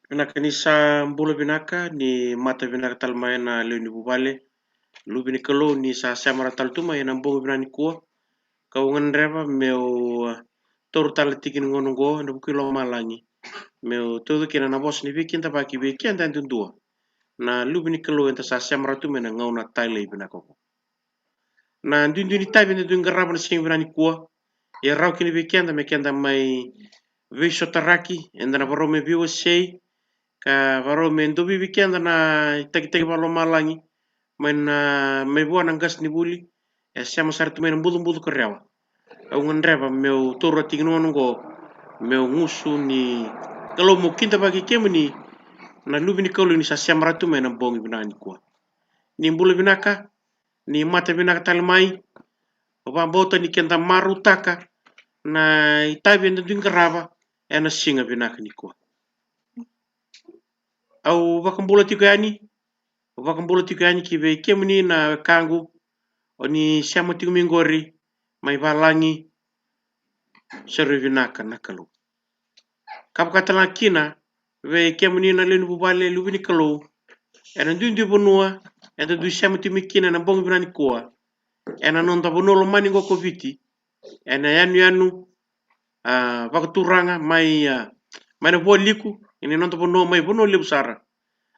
Vinaka nisa mbola vinaka ni mata vinaka talmaina leo ni bubale lubi ni kalo ni sa samara taltuma ena mbongo vinani kuwa kaungan reva meu toru tala tikin ngono go na bukilo malangi meu todo kina na bos ni vikin ta baki vikin dan dua na lubi ni kalo enta sa samara tu mena ngauna tale vinaka ko na ndundu ni tabi ni dunga raba na sing vinani kuwa ya rau kini vikin da mekenda mai viso taraki enda na varome viwa sei ka varome ndobi vikin na tagi valo malangi main mai buana gas ni buli siamo sartu main budu korewa au ngreva meu toro tigno ngo meu ngusu ni kalau mo kinta bagi kemni na lubi ni kalau ni sa siam ratu main bongi binani kwa ni mbulu binaka ni mata binaka talmai oba bota ni kenta marutaka na itabi ndu dingrava ena singa binaka ni kwa au vakambula tigani kive kemni na kangu oni siamo tigmingori mai valangi servinaka nakalu kapkatala kina ve kemni na lenu bubale lubini kalu ena dundi bonua ena du siamo timikina na bongi binani kwa ena nonta bonolo mani go koviti ena yanu vakaturanga mai mana boliku ini nonta bono mai bono lebu sara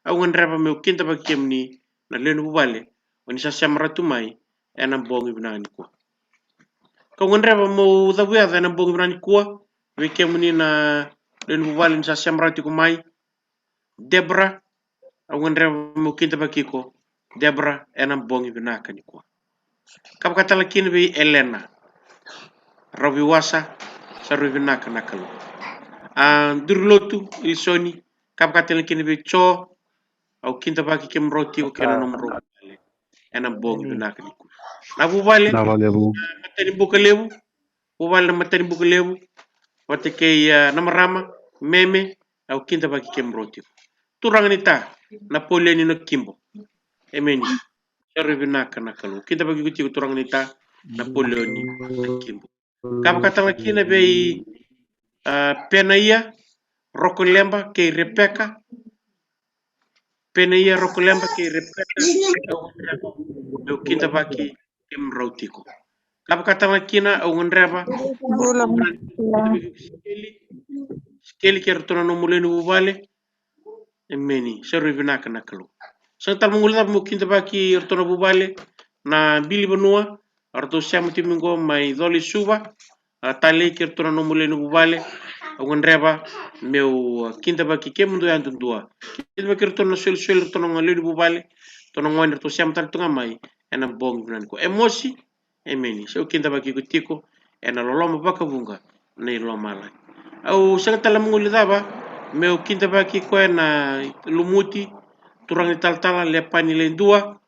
au ngreva meu kinta bagi kemni na lenu bubale oni sa siamratu mai ena bongi binani kwa kau ngreva mo dabuya ena bongi binani kwa ve kemni na lenu bubale ni sa siamratu kumai Debra au ngreva mo kinta bagi ko Debra ena bongi binaka ni kwa kapkatala kini be Elena Rabi wasa saru binaka nakalu durlotu ilsoni kapkatala kini be Cho au kinta bagi kem roti ko kena nomro ena bongi binaka ni kwa na bubale matani bukalebu bubale matani bukalebu wate kei namarama meme au kinta bagi kem roti turang nita Napoleon no kimbo emeni saru binaka nakalu kinta bagi kuti turang nita Napoleon ni kimbo kapkatala kini be Penaia Rokolemba ke Rebecca Penaia Rokolemba ke Rebecca au kinta baki kem rautiko kapkatala kina au ngreba skeli ke rotona no mulenu bubale emeni saru binaka nakalu santal mungulita mo kinta baki rotona bubale na bili benua arto siamo timingo mai doli suba tale ke rotona no mulenu bubale au ngreba meu kinta baki kemundo yan dua kinta baki rotona sel rotona ngalenu bubale tono ngwan to siamo tal tunga mai ena bong binan ko emosi emeni so kinta baki kutiko ena loloma baka bunga nei lomala au santal mungulita ba meu kinta baki ko ena lumuti turang taltala lepani lendua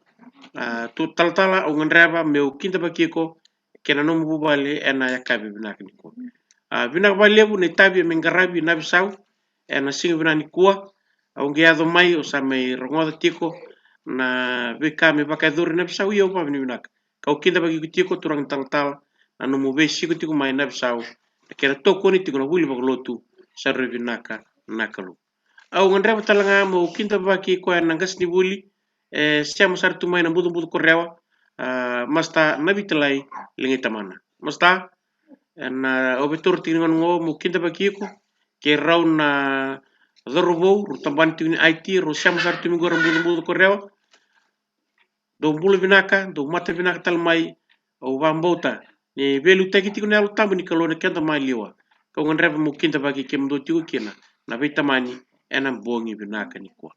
tu taltala au ngreba meu kinta baki ko kena no bubale ena yakabi binakni ko binak balebu ne tabi mengarabi na bisau ena sing binani kuwa au ngiado mai o sa mai rongoda tiko na bekame bakadur na bisau yo pa binak kau kinta bagi tiko turang taltal anu mo besi ko tiko mai na bisau kena toko ni tiko na huli baglotu sarre binaka nakalu au ngreba talanga mo kinta baki ko ena ngas ni buli siamo sartu mai na budu korewa masta nabitlai lingi tamana masta na obetur tingan ngo mo kinta bakiko ke rauna dorobo rutaban tini IT ro siamo sartu mi goram budu korewa do bulu binaka do mata binaka talmai o bambota ni belu tagi tiko na tabu ni kalona kenta mai liwa kau ngreba mo kinta baki kem do tiko kina na vitamani ena bongi binaka ni kwa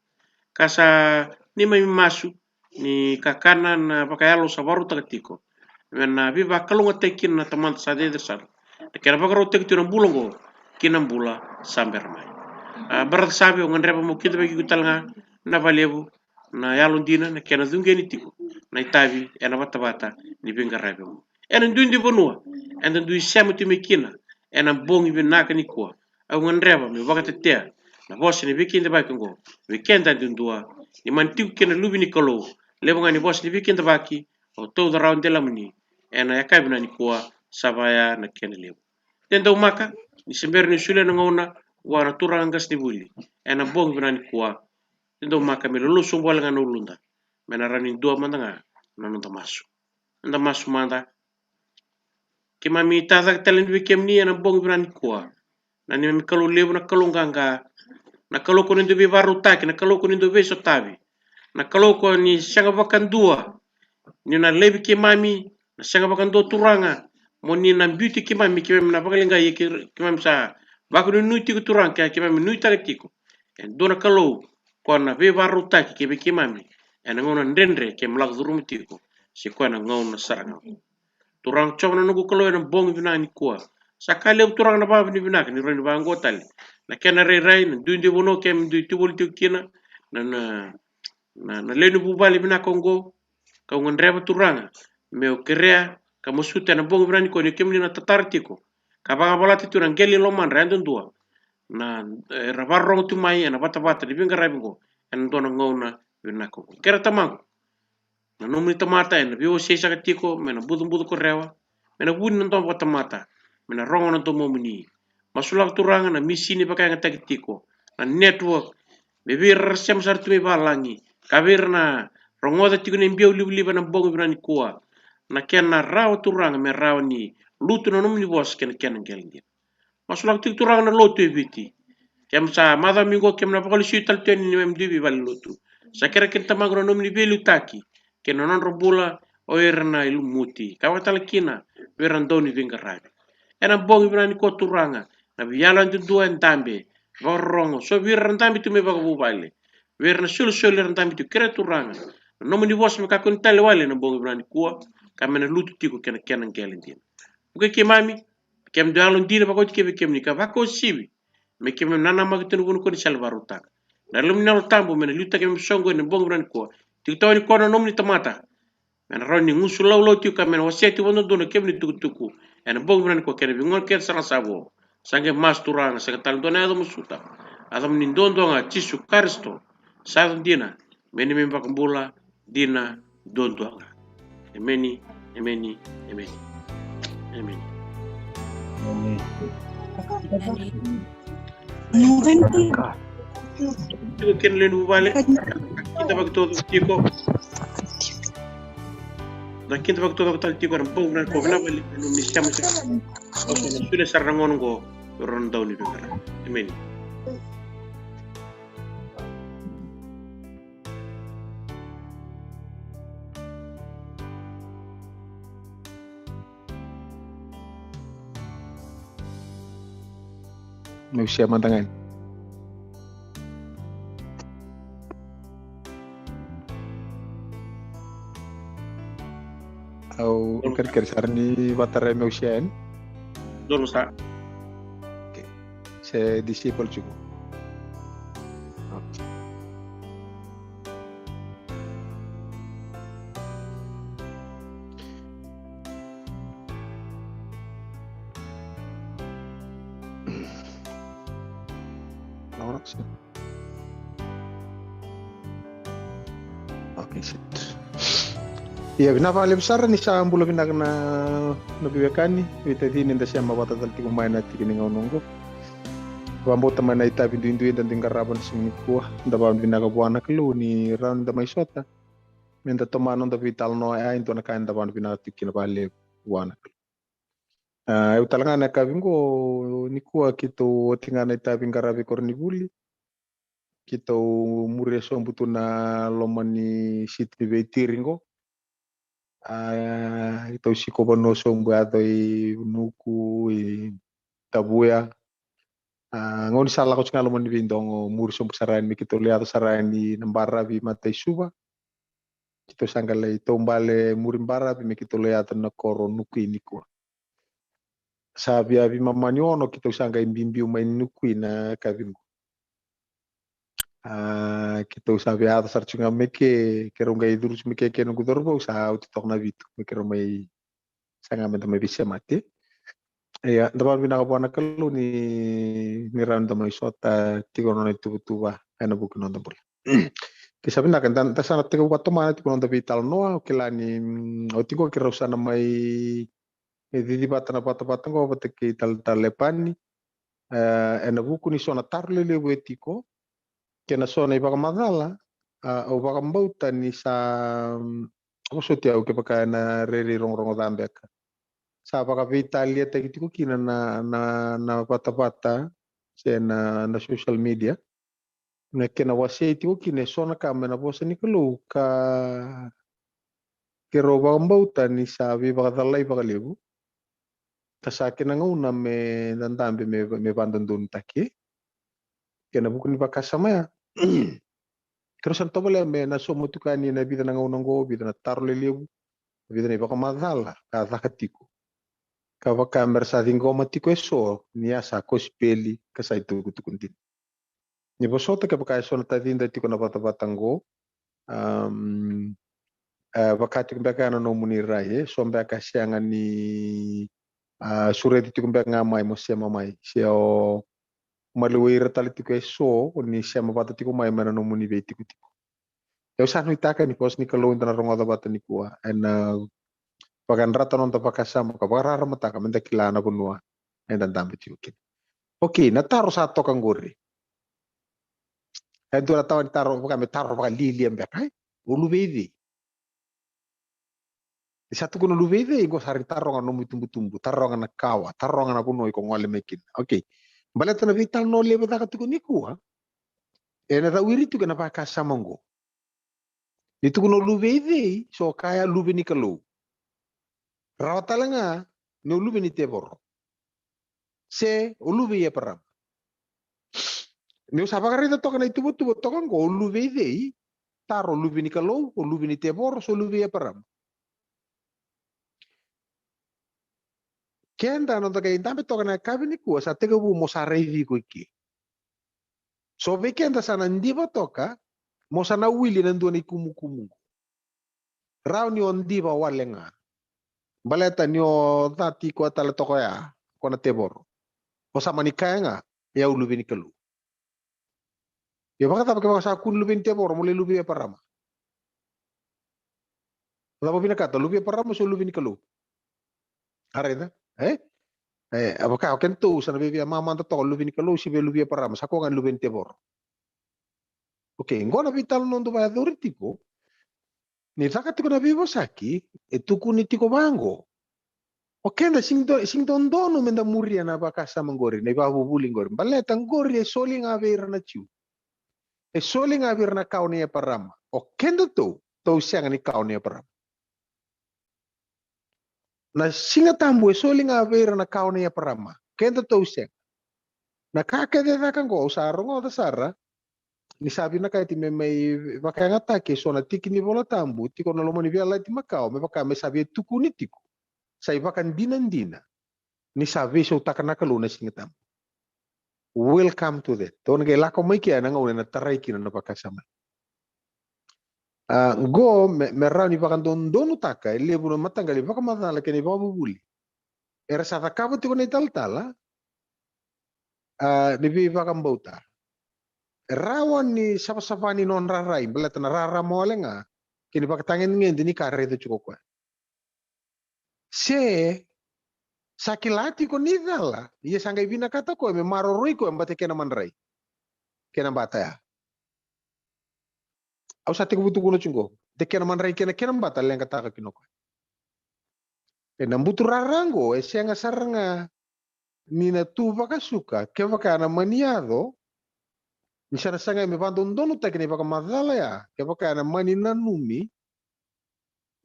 kasa ni mai masu ni kakana na pakayalo sabaru tagatiko na viva kalunga tekin na taman sade desar kera bakaro tek tiro bulongo kinam bula samber mai barat sabe on reba mo kinta bagi gutalnga na valebu na yalo dina na kena zungeni tiko na itabi ena bata ni binga rebe mo ena dundi bonua ena du siamo timikina ena bongi binaka ni kwa au ngreba me bakate tea na boss ni bikinda baki ngo weekenda dundua ni mantiu kena lubi ni kolo lebonga ni boss ni bikinda baki o to the round dela muni ena yakabina ni kwa savaya na kena lebu tendo maka ni sember ni sule na ngona wana turanga gas ni buli ena bong binani kuwa ndo maka mi lulu sumbol nga nulunda mena rani dua mandanga nanonta masu nda masu manda kima mi tazak talen wikem ni ena bong binani kuwa nani mi kalu lebu na kalu nganga na kalu ko nindo be baru taki na kalu ko nindo be sotavi na kalu ko ni shanga bakan dua ni na lebi kimami na shanga bakan dua turanga mo ni na beauty kimami kimami na bakalinga ye kimami sa bakunu nuiti ko turanga kimami nuita tiko en dona kalu ko na be baru taki kebe kimami en ngona ndendre kem lak durum tiko si ko na ngona saranga turang chong na nugu kalu en bong binani kuwa sakale turang na ba ni binak ni ren ba ngotali na kena rai na duinde bono kem du tibol tikina na lenu bubali bina kongo ka ngon reba turanga meo kerea ka mosuta na bong brani ko ni kemni na tatartiko ka ba balati turang geli loman randon dua na rabarrong tu mai na bata bata di binga rabingo en dona ngona bina kongo kera tamang na nomni tamata en bio sesa katiko mena budum budu ko rewa mena budi na tomba tamata mena rongo na tomo muni masulak turanga na misini pakai ngatak tiko na network bebir sem sartu me balangi kabir na rongoda tiko ne biau liba na bongo brani kuwa na kena rawa turanga me rawa ni lutu na nomni bos ken gelngel masulak tiko turanga na lotu ebiti kem sa mada mingo kem na pakali suital teni ni mem dibi bali lotu sa kera ken tamagro nomni belu taki ken non robula o erna ilu muti kawatal kina weran doni vingarabi ena bongi brani ko turanga na biyalan tu dua entambe vorrongo so wirran tambi tu me baga bubale wirna sul ran tambi tu kera turanga no mini bos me kakon tale wale na bongi brani kuwa kamena lutu tiko kena kenan gelendin buke ke mami kem dalon dina bako kebe kem ni ka bako sibi me kem nana magten won ko ni salvaruta na lum nal tambo mena luta kem songo ne bongi brani kuwa tik tawni kono nomni tamata men roni ngusu law tiu kamen waseti wono dono kemni tuku en bong bran ko kene ngol ker sanga sabo sange mas turanga sange tal dona ado musuta adam ni dondo nga tisu karsto sa dina meni men bak mbula dina dondo nga emeni emeni emeni emeni tiko ken len bu bale kita bak todo tiko na kinta bak todo tal tiko bong bran ko na bali no mi siamo se o sono sulle sarrangon go ron dawni be kala emeni May siya mantangan. Au ikan sarni batare may siya en. dono sa Se disciple juga. Okay, shit. Iya, kenapa lebih besar nih sa bulan pindah kena nabiwekani, kita ini nda siya mabata talti kumain nati kini ngononggo. Wambo teman na ita bindu dan tinggal raban sini kuah, nda bawang pindah ke buana kelu ni round da maisota. Minta teman nda vital no ai into na kain da bawang pindah tikin balik buana. Eu talanga na kabingo ni kuah kito tinggal na ita bingarabi korni buli. Kita muria so butuna lomani sitri beitiringo. Ito si ko no so mbato I nuku I tabuya. Ngoni sala ko ngalo man bindong mur so saran mi kito liato saran ni nambara bi matay suba. Kito sangale ito mbale murimbara bi mi kito liato na koro nuku ini ko. Sabi abi mamanyono kito sangay bimbiu may nuku na kabingo. Kita sabi ato sarchunga meke kerong gay durus meke kenong gudorbo sa utitok na bitu mekero may sanga menta may bisa mati. Iya, dapat pinakabuana kalu ni randa may sota tigo na tubutuba ana buku nonda bul. Kisabi na kan ta sana tigo wato mana tigo nonda vital no kilani o tigo kira usana may di bata na bata bata ko bata ki tal talepani ena buku ni sona tarle le wetiko kena sona ibaka madala o baka mbauta ni sa oso te au ke baka na rere rongo dambeka sa baka vitalia te kitiko kina na pata na social media na kena wase tiko kina sona kamena bosa ni kalau ka kero baka mbauta ni sa vi baka dalai baka lebu kasa kena ngauna me dandambe me bandandun take kena buku ni baka sama ya Kero san tobole me na somo tukani na vida na ngaunango vida na taro le lebu vida na baka madala ka zakatiko ka baka mersa ngoma tiko eso ni asa kospeli ka sai tuku tukuntin ni bosota ka baka eso na tadinda tiko na bata-batango baka tiko baka na no munirai so baka sianga ni sureti tiko baka ngamai mo siya mamai siya maluwira tali tiko eso ni siya mabata tiko mai mana no muni be tiko eu sanu itaka ni pos ni kalau intana rongoda bata ni kuwa en pagan rata non tapaka sama ka bagara mataka menda kilana bunua en dan dambe tiukin oke na taro sa to kangori en tu taro taro baka me taro baka lili embe kai ulu bedi di satu kuno lu bedi go sari taro ngano mutumbu taro ngana kawa taro ngana kuno iko ngole mekin oke balata na vital no lebe taka tuku ni kuwa en ra wiri tu kana paka samango itu kuno lu bedi so kaya lu beni kalau Rawatalanga no lubi ni tebor. Se ulubi ya param. Ni usapa karita toka na itu butu toka ngo ulubi dei taro lubi ni kalau ulubi ni tebor so lubi ya param. Kenda no toka intambe toka na kabi ni kuwa sa tega bu mosarevi ko iki. So be kenda sana ndiba toka mosana wili na ndoni kumu. Rao ni ondiba walenga. Baleta ni o dati ko tala toka ya kona tebor. Osama ni kaya nga ya ulubi ni kalau. Ya baka tapos kaya sa kun lubin tebor muli lubi ya parama. Labo pinakata lubi ya parama so lubi ni kalau. Arena, apakah akan tu sana bibi mama to lubi ni kalau si lubi ya parama sa ko ngan lubi tebor. Okay, ngona vital non do ba doritico. Ni zakati ko na bibo saki etuku ni tiko bango. Okay, na sing don dono menda muria na baka sa mangori na babu buling gori. Baleta ngori e soli nga vera na chiu. E soli nga vera na kau ni ya parama. Okay, to siang ni kau ni ya parama. Na singa tambu e soli nga vera na kau ni ya parama. Kenda to siang. Na kakede na kan go sa rongo da sara. Ni sabi na kaya ti may baka nga take so na tiki ni bola tambu tiko na lomo ni biala ti Macau may baka may sabi tuku ni tiko. Sa iba kan dinan-dina. Ni sabi so takana kaluna singa tambu. Welcome to that. Ton kay lako may kaya nang una na taray kina na pakasama. Go merau ni baka don taka lebu na matanggali baka matala kani babu buli. Era sa takabo tiko na italtala ni baka mbauta. Rawan ni sapa-sapa ni non rarai belat na rara mo nga kini pakatangin ngayon din ni kare ito chuko ko. Se sakilati ko ni dala iya sanggay binakata ko me maroroy ko ambate kena manray kena bata ya. Au sa tiku butu kuno chungo de kena manray kena bata leng kata ka kinoko. Nambutu rarango siya nga saranga ni na tu baka suka ke baka na maniado Misana sanga me bandondono tekni baka madala ya ke baka na mani nanumi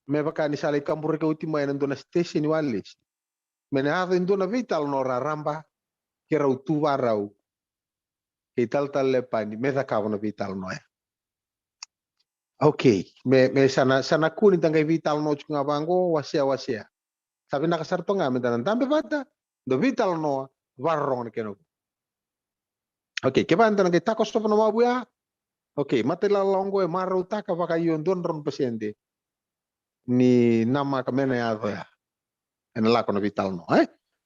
me baka ni sala kampur ke ultima en dona station walis me na in dona vital no ramba ke rau tu warau ke tal le pani me da ka no vital no ya okay me sana kuni tanga vital no chunga bango wasia sabi nakasarto nga me tanan tambe bata do vital no warrong ke no okay ke banda nang takos to no mabuya okay, matela longo e maro taka baka yon don ron pasyente ni nama kamena ya ya. En la kono vital no,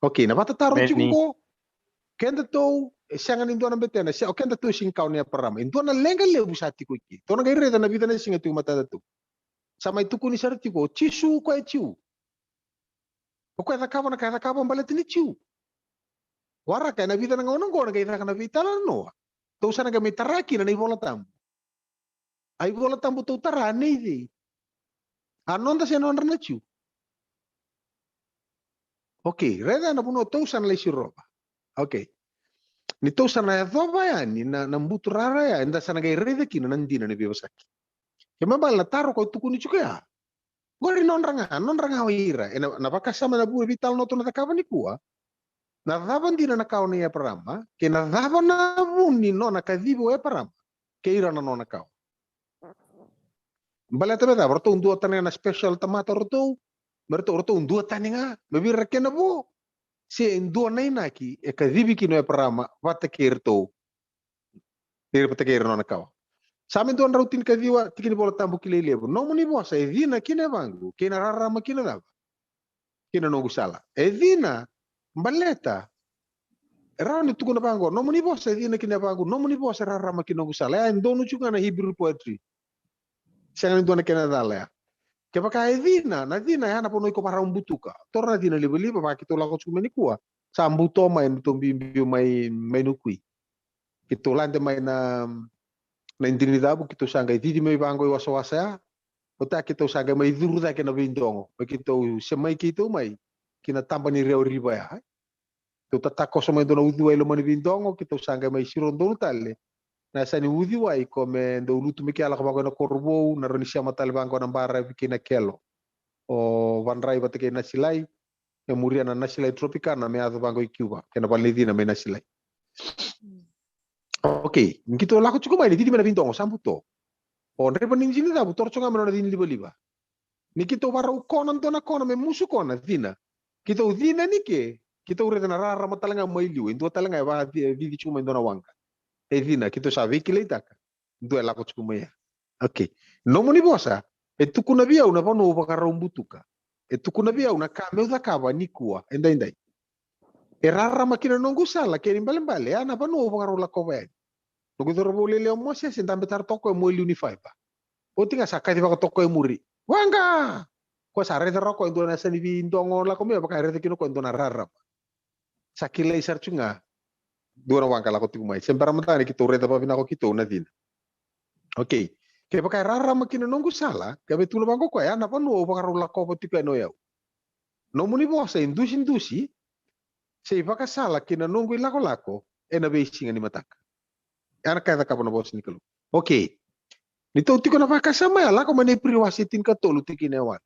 Okay, na bata taro chungo. Kenda to siangan indo na betena, siya kenda to sing kau ni parama. Indo na lenga lebu sati ko ki. To na gaire na vida na singa tu mata tu. Sama itu kuni sarti ko chisu ko e chiu. Ko ka kaba na balet ni chiu. Wara kaya na vita na ngonong ko na kaya na vita la no. To sana kami taraki na ibola tambo. Ai bola tambo to tarani di. Anon ta siya non na chu. Okay, reda na puno to sana le siroba. Okay. Ni to sana dhova ya ni na mbutu rara ya enda sana kaya reda kina nandina ni biosaki. Kaya mabal na taro ko tukuni chuka ya. Gori non ranga hoira. Na baka sama na buwe vital no to na takawa ni kuwa. Na dhaban dina na kao ni ya parama. Ke na dhaban na buni no na kadhibo ya parama. Ke ira na no na kao. Balata beta berto undu tane na special tamata roto. Berto undu tane nga. Mebi rake na bo. Si undu na inaki e kadhibi kino ya parama vata ke irto. Ira pata ke ira no na kao. Samin tuan rautin kadhiwa tikini bola tambu kilele bo. No muni bosa e dina kina bangu. Kina rarama kina dava. Kina no gusala. E dina baleta. Rani tuku na bango. No muni bosa e dina kina bangu. No muni bosa rarama kina gusala. Ya ndonu chuka na Hebrew poetry. Siang itu na kena dala ya. Kaya baka na dina ya na pono iko para umbutuka. Torna dina liba baki to lako chume ni kuwa. Sambuto mai nuto bimbio mai nukui. Kito lande mai na indinidabu kito sanga didi mai bango i wasa ya. Ota kito sanga mai durda kena bindongo. Kito semai kito mai kina tamba ni reo riba ya. Kito tatako sama dona udua ilo mani bindongo kito sanga mai sirondo tale. Na sani udi wai come ndo lutu miki ala kama na korbo na ronisia matali bango na bara bikina kelo o vanrai batake na silai e muria na nasilai tropika na meado bango i Cuba kena balidi na me nasilai. Okay, ngito lako chuko mai didi mena bindongo sambuto. O ndre paning sini da butor chonga mena dini liba. Nikito bara ukona ntona kona me musu kona dina. Kito dina nike kita ureta na rara matalanga mailiu ndo talanga ba vidi chuma ndona wanga. Edina kito sabe que leitaka do ela ko tsumaya. Okay, no moni bosa e tukuna bia una pano bakara umbutuka e tukuna bia una kame uda kaba nikua endai e rara makina nongu sala ke rimbale ana pano bakara la kobe no go robo lele mo se ndambe tar toko e mo unify pa o tinga sakati baka toko e muri wanga ko sa re roko ndo na sani bi ndongo la kome bakara re kino ko ndo na rara sakile isarchunga dua wangka lako tiku mai sembara mentani kita ureta pa vinako kita una dina. Okay. Ke pakai rara makina nongu sala, ke betul bangko ko ya napa no pakaro lako pa tiku no yau. No muni bosa indusi sei paka sala kina nongu lako na be singa ni mataka. Ana kaya ka na bosa ni kalu. Okay. Nito tiku na paka sama ya lako mane priwasi tin ka tolu tikine wan.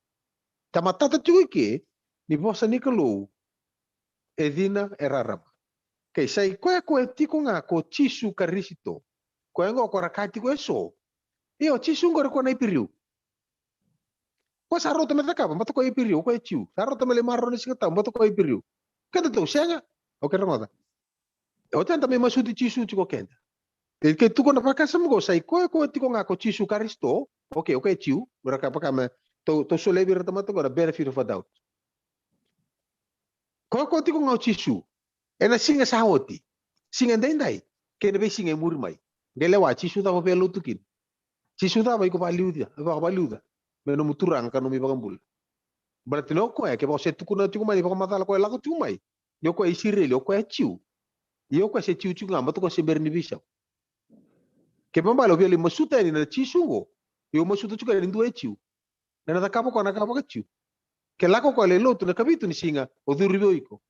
Tamatata ke ni bosa ni kalu edina erarama. Kay say koe tiko nga ko chisu karisito. Koe ngo ko rakati ko eso. Iyo chisu ngore ko na ipiriu. Ko saro to metaka ba mato ko ipiriu ko chiu. Saro to mele marro ni sikata mato ko ipiriu. Kenda to senga. Okay ramada. O tanta me masudi chisu tiko kenda. Ke tuko na pakasa mo say koe tiko nga ko chisu karisto. Okay chiu. Beraka pa kama to solebi rata ko na benefit of a doubt. Koe tiko nga chisu. Ena singa sahoti. Singa ndai. Kena be singa muri mai. Gele wa chisu da ba lu tukin. Chisu da ba ko baliuda. Ba baliuda. Me no muturang kanu mi bagambul. Berarti no ko ke ba se tukuna tuku mai ba matala ko la ko tuku mai. Yo ko isire lo ko chiu. Yo ko se chiu ngamba to ko se berni bisa. Ke ba lo beli masuta ni na chisu go. Yo masuta tuku ni ndo chiu. Na na kapo ko na kapo ka chiu. Ke la ko le lo tu na kabitu ni singa o duribio iko.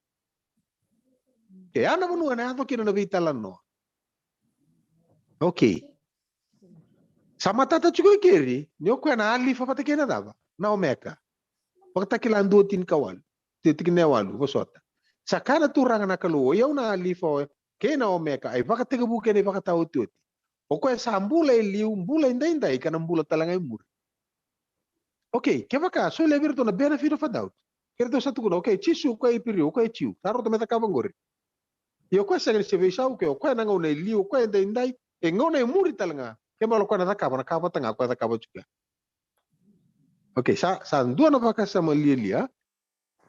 Ke ana monu ana ato kina na vitalan no. Okay. Sama tata chuko keri, nyo ko na ali fa patake na dava. Na omeka. Pakta kilando tin kawal. Titik ne walu bosota. Sakana turanga na kaluo, yaw na ali fa ke na omeka ay baka tiga buke ni baka tawti. O ko sa mbula liu mbula indai kana mbula talanga imur. Okay, ke baka so le virto na benefit of a doubt. Kerto sa tukuno, okay, chisu ko ipirio ko chiu. Taro to meta kabangore. Yo ko sa se ve shau ke ko na ngone liu ko indai e ngone muri talanga. Ke malo ko na kaba tanga ko na kaba juga. Okay, sa dua na baka sa malilia.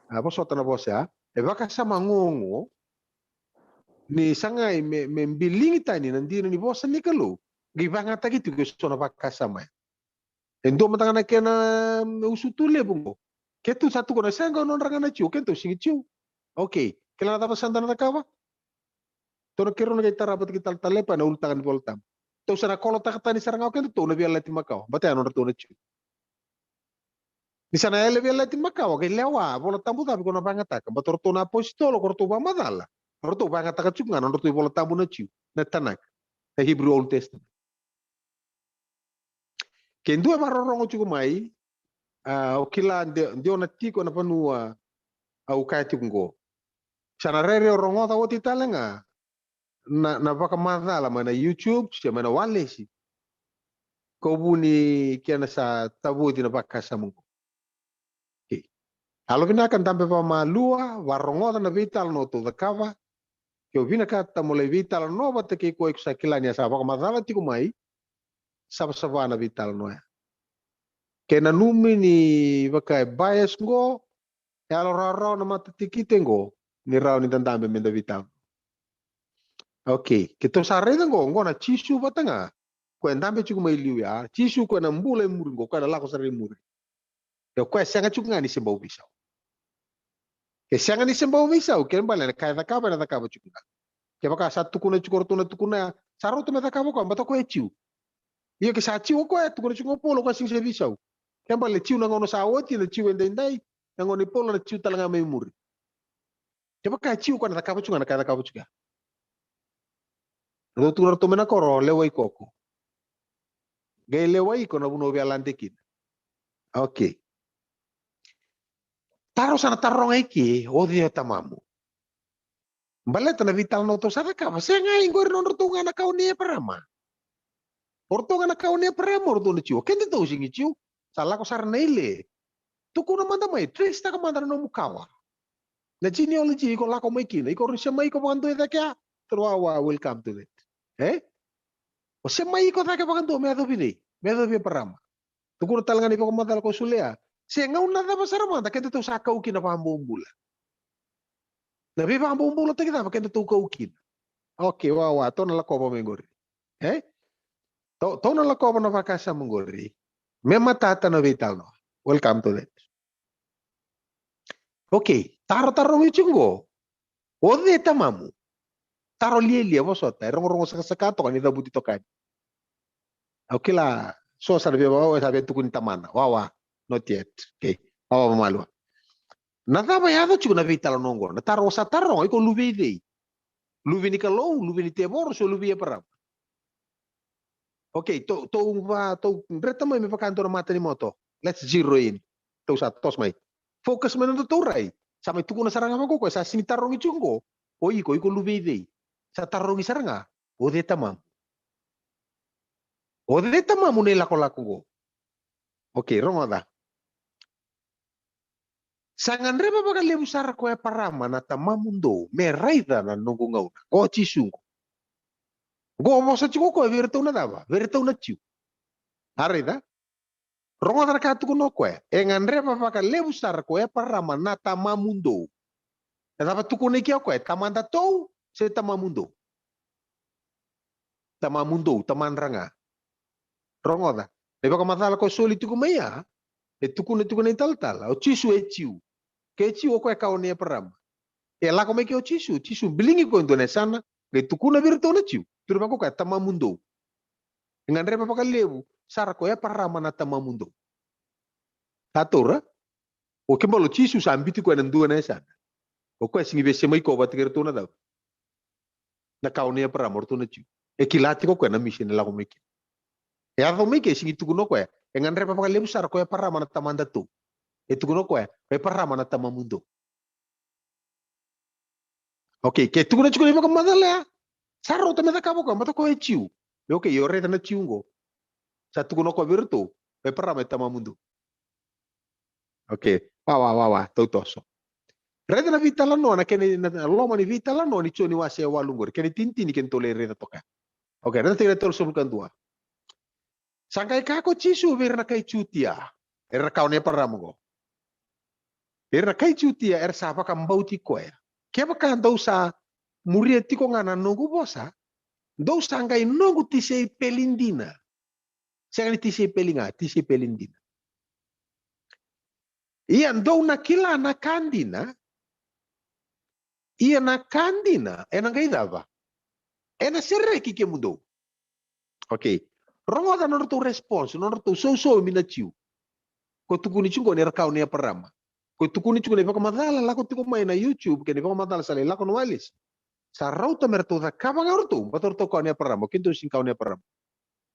Apa sota na bosa e baka sa mangongo ni sangai me bilingi tani nandino ni bosa ni kalu. Gibanga tagi tu so na baka sa mai. Endo matanga na kena usutule bungo. Ketu satu ko na sanga non ranga na chiu kento singi chiu. Okay, kailangan dapat sanda na kaba? Tono kero na kita rapat kita talepa na ultangan voltam. To sana kolo takatani sarangau kan to na biala ti makau. Bata ano to na chu. Di sana ele biala ti makau ke lewa voltam buta ko na bangata ka bator to na apostolo korto ba madala. Korto bangata ka chunga no to voltam na chu. Na tanak. Na Hebrew Old Testament. Kendo marorongo chu mai o kila ndio na tiko na panua au kai tungo. Sana rere rongo ta woti talenga. Na baka madala mana YouTube siya mana wale si. Kau buni kiana sa tabu di na baka sa mungo. Okay. Halo binakan tampe pa malua warongo na vital no to the cover. Kau binaka mulai vital no bata ke ko sa kilanya sa baka madala tiko mai sabana vital no ya. Kena numi ni baka bias ngo halo raro na matatiki tengo ni rao ni tandambe menda vital. Okay, kita sare ngo na chisu batanga. Ko ndambe chuku mai liu ya chisu ko na mbule muringo ko na lako sare muri. Yo ko sanga chuku ngani sembau bisau. Ke sanga ni sembau bisau ken bale na kai na kaba chuku. Ke baka satu kuna chuku rotuna tukuna saro tu meta kaba ko bato ko echiu. Iyo ke sa chiu ko tukuna chuku polo ko sing se bisau. Ken bale chiu na ngono sa oti na chiu endai na ngoni polo na chiu talanga mai muri. Ke baka chiu ko na kaba chuku na kai na kaba chuku. Ro tu roto mena koro lewai koko. Lewai ko na buno bialantekin. Okay. Taro sana tarong iki odio tamamu. Baleta na vital no to sana ka. Senga ingor no rutunga na kauni parama. Ortunga na kauni parama ordo na chiu. Kende to singi chiu. Sala ko sarna ile. Tuku na manda mai tres ta ka manda no mukawa. Na genealogy ko la ko mai kina. Iko risya mai ko mando ida kya. Terwawa welcome to it. O semai ko ta ka pagando me ado bini. Me ado bi parama. Tuku na talaga ni ko madal ko sulea. Senga una da basarama da kende to saka uki na pambumbula. Na bi pambumbula te kita kende to uki. Okay, wa to na la ko mengori. To na la ko na vakasa mengori. Me matata na vital no. Welcome to that. Okay, taro michungo. Ode tamamu. Taro lielia bosota, rongo sakato kan ida buti tokan. Okay la, so sabi bawa sabi tukun tamana. Wawa. Not yet. Okay. Awa malu. Nadaba yado chuku na vital nongo. Na taro sa taro iko lubi dei. Lubi ni kalau, lubi ni tebor, so lubi para. Okay, to reta mai me pakanto na mata ni moto. Let's zero in. To sa tos mai. Focus man na to rai. Sa mai tuku na saranga ko sa sini taro ni chungo. O iko lubi dei. Sa taro ni saranga. O de tamam. O de tamam ne lako go. Okay, rongoda. Sangan reba baka lebusar ko ya parama na tamamundo me raida na nungu ngauna. Go chisungo. Go mosa chigo ko verto na daba, verto na chiu. Arida. Rongo dar ka tu no ko. Engan reba baka lebusar ko ya parama na tamamundo. Daba tu ko ne kia ko tamanda tou se tamamundo. Tamamundo, tamanranga. Rongo da. Leba ka matala ko soli tu ko meya. E tu ko ne tal. O chisu e chiu. Keci o ko kaone parama. E la como que o chisu bilingi ko ndone sana, le tukuna virto na chiu. Turba ko ka tamamundo. Ngandre pa lebu, sara ko ya parama na tamamundo. Tatora, o ke mbalo chisu sambiti ko ndu na sana. O ko singi be semai ko batir to na da. Na kaone parama to na chiu. E kilati ko na mission la como que. E a do me que singi tukuno ko. Ngandre pa lebu sara ko ya parama na tamanda to. Itu kuno ko e parama na tamamundo. Okay, ke tu kuno chuko ni madala. Saro ta meta kabo ko mata ko e chiu. Okay, yo reta na chiungo. Sa tu kuno ko virtu e parama tamamundo. Okay, wa totoso. Reta na vitala no na kene na loma ni vitala no ni choni wase walungor. Kene tintini ken tole reta toka. Okay, reta tele tol sebutkan dua. Sangkai kako chisu virna kai chutia. Era kaune parama go. Era kai chutia er sapa kam bauti ko ya. Keba kan dosa muria tiko ngana nongu bosa. Dosa ngai nongu tise pelindina. Sangani tise pelinga, tise pelindina. Ian do na kila na kandina. Ia na kandina enang kai dava. ena sereki ke mundo. Oke. Rongoda nor tu respons, nor tu so mina ciu. Ko tukuni chungo ne rakau ne parama. Ko tukuni chungo ne baka madala la ko tuko mai na YouTube ke ne baka madala sale la ko no walis. Sa rauta mertu da kaba ngortu, bator to ko ne parama, kinto sing kau ne parama.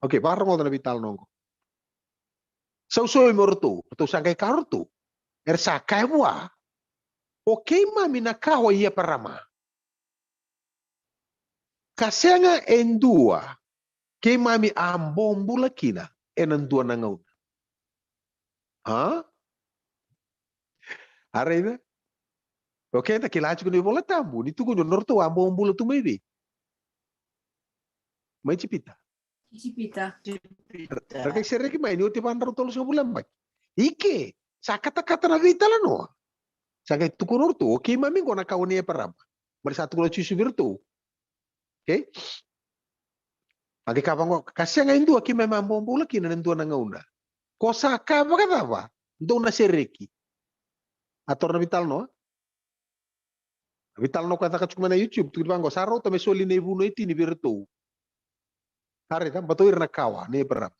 Oke, ba rongoda na vital nongo. So mortu, to sangai kartu. Sa kai bua. Oke mami na kawa ia parama. Kasenga endua ke mami ambombula kina enandua na ngau. Ha? Arena? Oke, ta kilachi kuno bola tambu, ni tuku no norto ambombula tu maybe. Mai cipita. Cipita. Raka sereki mai ni uti pandar tolo sa bulan bai. Ike, sa kata-kata na vitala no. Sa kay tuku norto, oke mami ko na kauni e parama. Mari satu kulo chisu virtu. Oke? Agi kapango kasenga indu aki mami ambombula kina nandua na ngauna. Kosa ka bagata ba? Do na sereki. Ator na vital no. Vital no kata kacuk mana YouTube tu bango saro tame soli ne buno iti ni virtu. Hari tam bato irna kawa ne berap.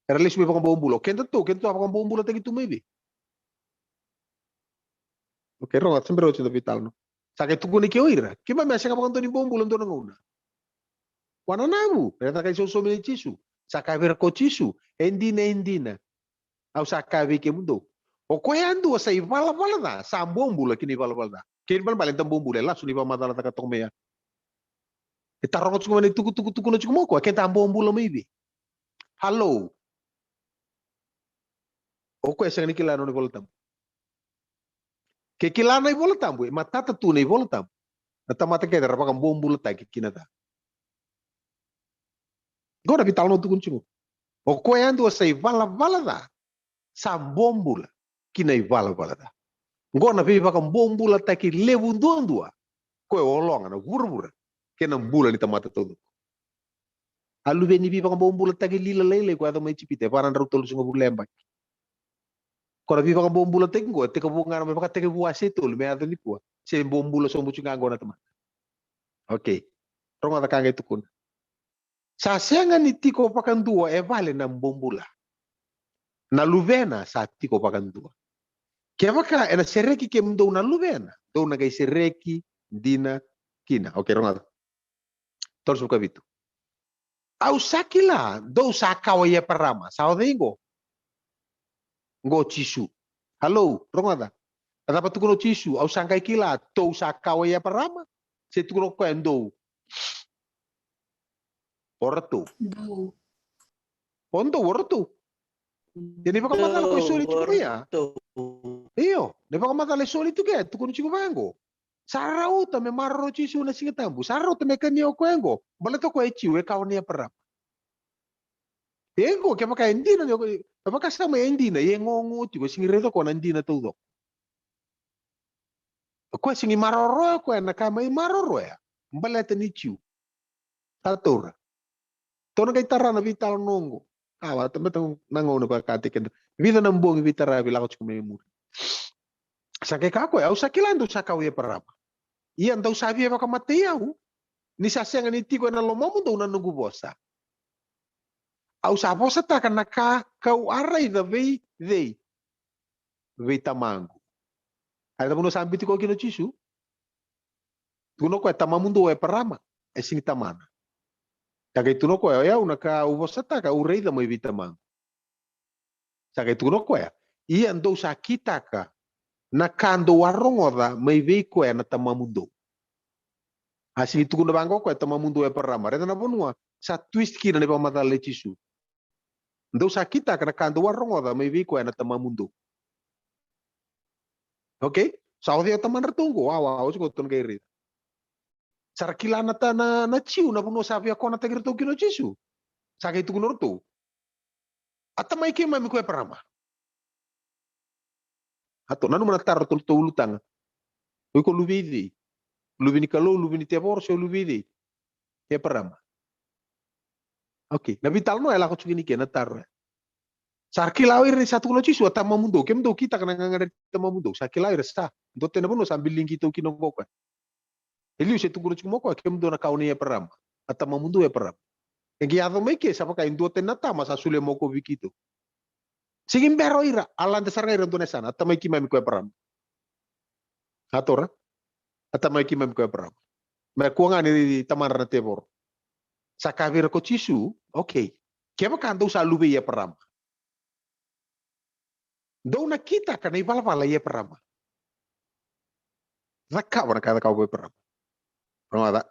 Relis be pakam bombulo. Kento apa bombulo tagi tu maybe. Oke, rongat sembero cinta vital no. Sake tuku ni kioira. Kima me asing apa ni bombulo ndo nguna. Wana namu, reta kai so mini chisu. Saka ver ko chisu, endina. Au saka ve ke mundo. O koe andu sa ivala da, sa bombulo kini ivala da. Kini bal entam bombulo la suni pa madala taka tongmea. Kita rongot cuma ni tuku no cuma ko, kenta bombulo maybe. Halo. O koe sang ni kilano ni voltam. Ke kilano ni voltam, matata tu ni voltam. Nata mata ke dara pakam bombulo ta kinata. Gora vital no tukun cuma. O koe andu sa ivala da. Sa bombulo kina ivala da. Gona vivi pakam bombulo ta ki levundua. Koe olonga na vura. Kena bula ni tamata todo. Alu beni viva com bombula tagi lila lele ko ada mai cipite paran rutol sungo bulemba. Kora viva com bombula tegi go te ko bunga me paka tegi bua setul me ada ni pua. Se bombula so mucu ngangona teman. Oke. Ronga ta kanga tukun. Sa senga ni tiko pakan dua e vale na bombula. Na luvena sa tiko pakan dua. Keva ka ena sereki ke mdo na luvena. Do na gai sereki dina kina. Oke, ronga. Terus buka bitu. Au sakila do sakawa ya parama. Sao dengo. Ngo chisu. Halo, rongada. Ada tukuno chisu. Au sangkai kila do sakawa ya parama. Se tukuno kwendo. Orto. Do. Pondo orto. Jadi baka matala ko isoli chuko ya. Iyo, ne baka matala isoli tu ke tukuno chico bango. Sarau tame marro chisu na singatambu. Sarau tame kanio kwengo. Balato ko echiwe kawania parama. Yengo kaya maka endina ne maka sama endina yengo ti ko singireto ko nandina todo. Ko singi maroro ko na kama maroro ya. Mbaleta ni chiu. Tatora. Tono kay tarana vital nongo. Awa tametang nango na ba katiken. Vida nang buong vitara bila ko kumemur. Sake kako ya usakilando sakawe parama. Iyan daw sabi ya baka mateyaw. Ni sasenga ni tiko na lomomo daw na nugubosa. Au sabosa ta kana ka kau arai da vei tamango. Ada muno sambi tiko kino chisu. Tuno ko tamamundo e parama e sing tamana. Kagay tuno ko ya una ka ubosa ta ka urei da mai vitamango. Kagay tuno ko ya. Iyan daw sa kita ka nakando warongoda mai vei ko na tamamundo. Asing itu kuna bangko ko tamamundo e parama. Reta na bonua sa twist kina ne pamata le chisu. Ndo sa kita kana kando warongoda mai vei ko na tamamundo. Okay? Sa dia taman retunggo awa usko ton kairi. Sarakila na chiu na bonua sa via ko na tagir to kino chisu. Sa kay tukunor to. At may kay mami ko e parama. Ato nanu manatar to ulutang. Uy ko lubidi. Lubini kalau, lubini tebor, so lubidi. Ya parama. Oke, na vital no ela ko chugini ke natar. Sarkilawir ni satu kuno chisu atama mundo, kem do kita kana ngare tama mundo. Sarkilawir sa. Do tena bono sambil lingki to kinongo ka. Eliu se tu kuno chumoko kem do na kauni ya parama. atama mundu e param. Engi ado mai ke sapa kain dua tenata masa sule moko vikito. Singin bero ira alante sarga ira done sana atama iki mami ko e param. Atora atama iki mami ko e param. Mer kuanga ni tamar na tebor. Sakavira ko chisu, okay. Kema kan do sa lube ye param. Do na kita kana ivala ye param. Zakka wana kada kau be param. Ramada.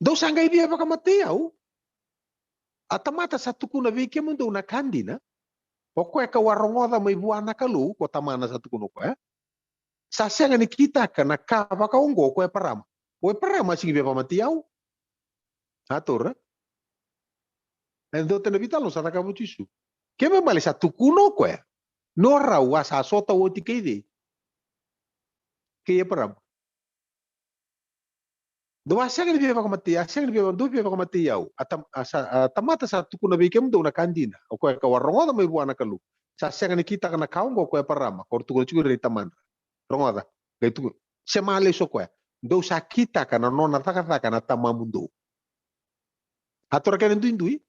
Do sangga ibi apa kamatiau? Atamata satu kuna vike mundo na kandina. Pokoknya ka warongoda mai buana kalu ko tamana satu kuno ko ya. Sasanga ni kita kana ka baka ongo ko e param. Ko e param masih ibi apa matiau? Atur. Endo tena vitalo sa taka bucisu. Keme bale satu kuno ko ya. Nora wasa sota woti keide. Ke e param. Do asang ni beba kamati, asang ni beba do beba kamati yau. Tamata sa tukuna bikem do na kandina. O ko ka warongo da mai buana kalu. Sa asang ni kita kana kaungo ko e parama. Ko tukuna chugo ri taman. Rongoda. Gaitu. Semale so ko. Do sa kita kana nona taka kana tamamundo. Atora kana ndui.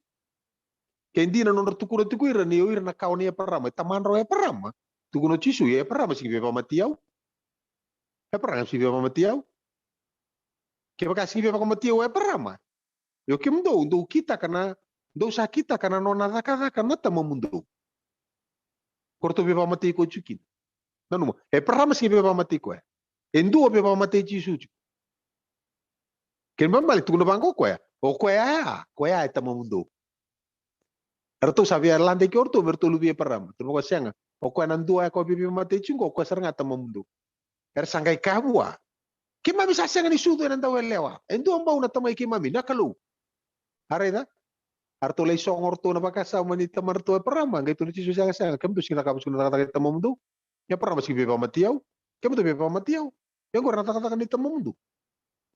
Kendina nona tukuna tukuira ni oira na kauni e parama. Taman ro e parama. Tukuna chisu e parama si beba mati yau. E parama si beba mati yau. Que vai kasih beba kamati o parama. Yo que do kita kana do sa kita kana nona daka kana tama mundo. Korto beba mati ko chukin. Nanu e parama si beba mati ko. Endo beba mati chisu. Ken bambali tu no bango ko ya. O ko ya tama mundo. Erto sabia lande que orto berto lubi parama. Tu mo senga. O ko nandu ko beba mati chungo ko seranga tama mundo. Sangai kabua. Kima bisa senga ni sudo nanda welewa. Endo ambau na tamay kimami nakalu. Areda. Arto lay song orto na bakasa mani tamarto e parama ngai tu chisu senga senga kem tu sina kapus kuna kata kita mamundo. Ya parama sigi beba matiau. Kem tu beba matiau. Yang gor kata kata ni tamamundo.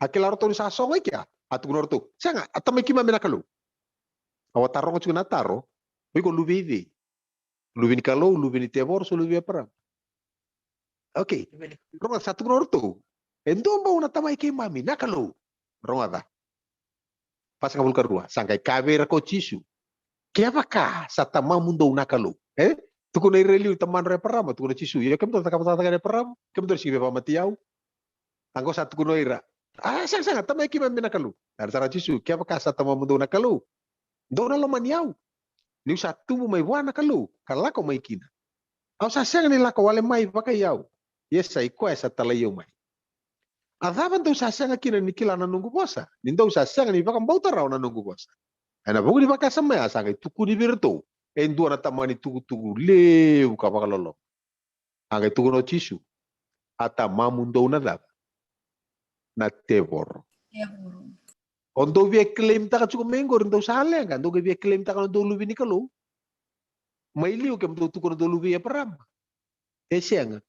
Akil orto ni sa song ai kya. Atu kun orto. Senga atamay kimami nakalu. Awataro ko chuna taro. Biko lubivi. Lubi ni kalau, lubi ni tebor, so lubi e parama. Okay. Ronga satu kun orto. Endo mbau na tamay kay mami nakalo. Rongada. Pas kabul kedua, sangkai kabera ko chisu. Kiapa ka sa tamamundo nakalo. Tukuna ireliu taman re parama, tukuna chisu. Ya kem to takapata re parama, kem to sibe pamatiau. Anggo satu kuno ira. Sang tamay kay mami nakalo. Dar sara chisu, kiapa ka sa tamamundo nakalo. Do na lo maniau. Ni satu mo may buwan nakalo. Kala ko may kina. Au sa sang nila ko wale may pakayau. Yes ay ko sa talayo may. Adaban daw sasanga kina ni kila na nunggu puasa. Nindaw sasanga ni bakang bauta raw na nunggu puasa. Ana buku di baka sama ya sangay tuku ni birto. Endo na tamani tuku lew ka bakalolo. Angay tuku no chisu. Ata mamundo na dab. Na tebor. Ondo via claim ta ka chuko mengo rindaw sale kan. Ondo via claim ta ka no lubi ni kalo. Mailiw kem tuku no lubi ya param. Siang.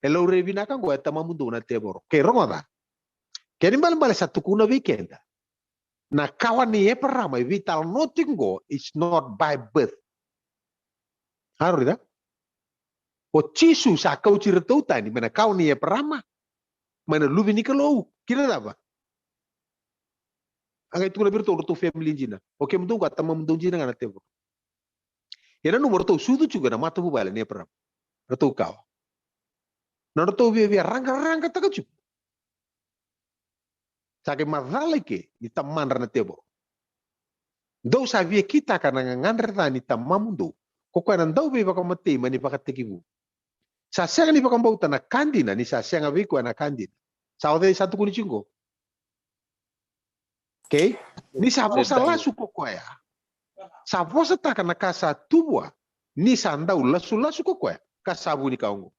Hello Revina kan gue tama mundo na tebor. Ke rongoda. Kini bal satu kuna weekend. Na kawan ni parama vital nothing go is not by birth. Haru ida. O chisu sa kau cirtau tani mana kawan ni parama. Mana lubi ni kalau kira apa? Angay tu na birto tu family jina. Oke mundo ka tama mundo jina na tebor. Yana numero tu sudu juga na mata bubale ni parama. Ratu kau. Naruto via rangka taka chup. Sake madale ke ni taman rana tebo. Do sa via kita kana ngandra ni tamamundo. Koko nan do be baka mate mani baka tekibu. Sa senga ni baka bauta na kandina ni sa senga viku na kandina. Sa ode satu kuni chingo. Okay? Ni sa posa lasu koko ya. Sa posa taka na kasa tubwa. Ni sa ndau lasu koko ya. Kasabu ni kaungo.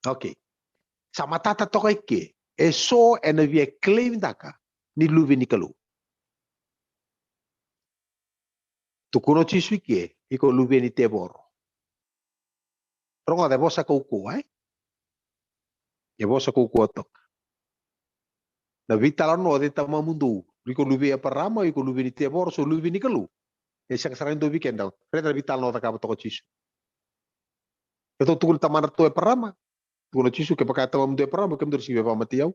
Okay. Sama tata tokai ke. So ena via claim daka. Ni luvi ni kalu. Tukuno chisu ke. Iko luvi ni tebor. Ronga de bosa kouko, E bosa kouko atok. Na vitala no de tamamundo. Iko luvi e parama. Iko luvi ni tebor. So luvi ni kalu. Sang sarang do weekend daw. Reta vitala no taka toko chisu. Ito tukul tamana to e parama. Tukuna chisu ke pakai tama mundo e parama kem dari sibe pamatiau.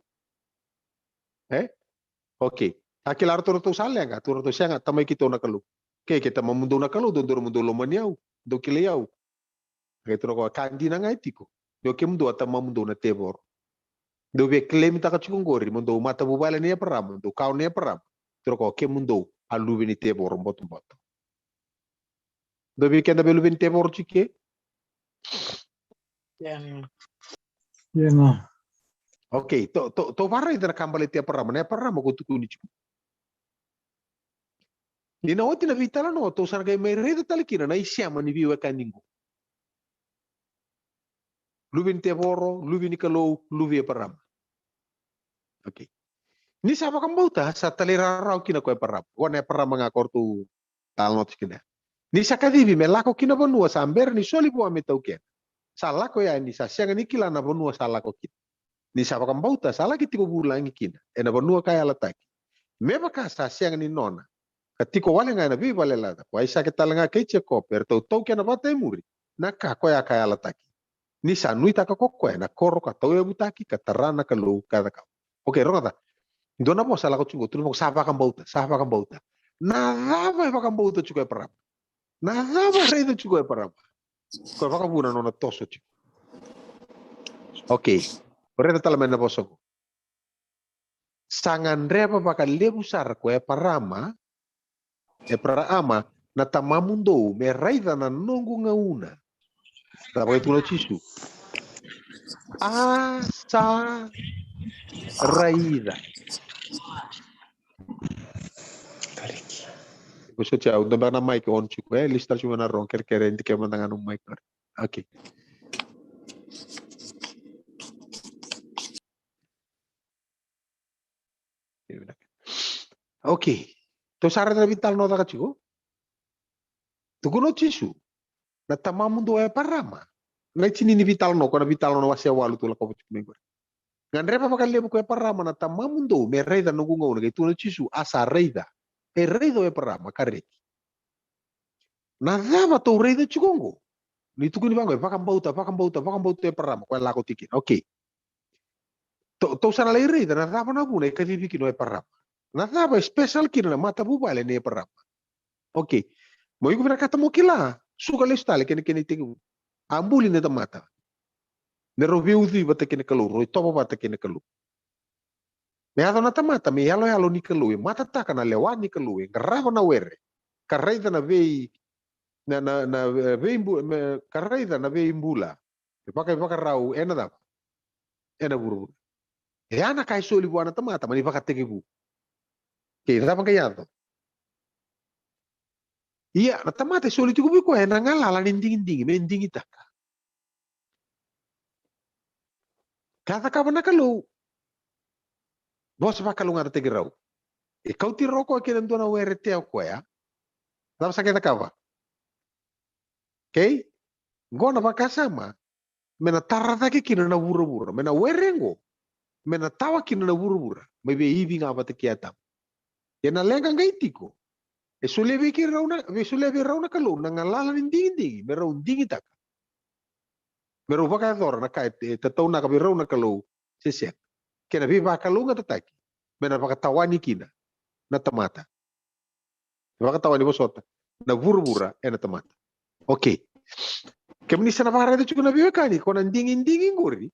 Oke. Akilar tu sale nga, tu siya nga tamay kito na kalu. Kaya kita mamundo na kalu, doon mundo lomaniaw, do kiliyaw. Kaya tu ko kandi na nga itiko. Do mundo at mamundo na tebor. Do be claim ta kachungori, mundo mata bubala niya param, do kau niya param. Tu ko mundo alubi ni tebor botum botum. Do be kenda belubi ni tebor chike. Yan. Oke, to varai dana kambali te param, ne param ko tukuni chiku. Ni na oti na vitala no to sana kay may reda talikina na isyama ni biwa kaningo. Lubin te boro, lubin ni kalau, lubi param. Oke. Ni sama kambauta sa talira raw kina ko param. Wana param nga kortu talnot kina. Ni sa kadibi me lako kina bonua sa amber ni soli bo ametau ken. Sa lako ya ni sa sianga ni kila na bonua sa lako kina. Ni sa kambauta sa laki tiko bulangi kina. E na bonua kaya lataki. Me baka sa sianga ni nona. Katiko wale nga na bibi wale lada. Wa isa kita nga kay cheko per tau kena bata muri. Naka ko ya kaya lataki. Ni sa nui taka kokko na koro ka tau ya butaki ka tarana ka lu kada ka. Oke, ronga ta. Dona mo sa lako chungo, tuno mo sa kambauta. Nada ba kambauta chuko param. Nada ba reida chuko param. Ko baka buna nona toso chuko. Oke. Berita talaman na poso. Sangan repa baka lebusar ko parama na tamamundo me raida na nongo nga una. Tapos ito na chisu. Asa raida. Gusto siya, udah ba na mic on chico? Listar siya na ron, kere hindi kayo manangan ng mic. Okay. Okay. To sara na vital no da chico. Tuguno chisu. Na tamamundo parama. Ngai chini ni vital no, kona vital no wasya walu tula ko chico mengor. Ngan repa bakal lebu ko parama na tamamundo me reida no gungo ngai tu no chisu asa reida. E reido parama kareki. Na dava to reida chigongo. Ni tukuni bango pakambauta parama ko lako tikin. Okay. To sana lai reida na dava na bune kadibi kino parama. Na dava special kino na mata bubale ne parama. Okay. Mo yuko kata mo kila. Suka listale kene tigu. Ambuli ne mata. Ne roviu di bata kene kalu, roi topo bata kene kalu. Me hado na mata, me halo ni kalu, mata taka na lewa ni kalu, ngarava na were. Karreida na vei karreida na vei imbula. Paka rau ena da. Ena buru. E ana kai soli buana mata, mani baka tegebu. Ke da baka yato. Iya, na tamate soli tiku ko ena ngala ninding mending itaka. Kata ka na kalu. Bos pa kalu ngata tegeraw. Ikaw tiro ko kinang doon na werte ako ya. Tapos sakita ka ba? Okay? Go na makasama. Menatarata ki kina na wura-wura. Mena werengo. Menatawa kina na wura-wura. May behibi nga ba takiatam. Yan na lengang gaitiko. E sulebi raw na kalu. Nangalala ninding-inding. Meraw dingita ka. Meraw ba kaya dora na kahit tataw na kabi raw na kalu. Sisek. Kena bi bakalu nga tataki. Mena pakatawani kina na tamata. Pakatawani bosota na wura-wura na tamata. Okay. Kemunisa na para ito na biwakani ko nang dingin guri.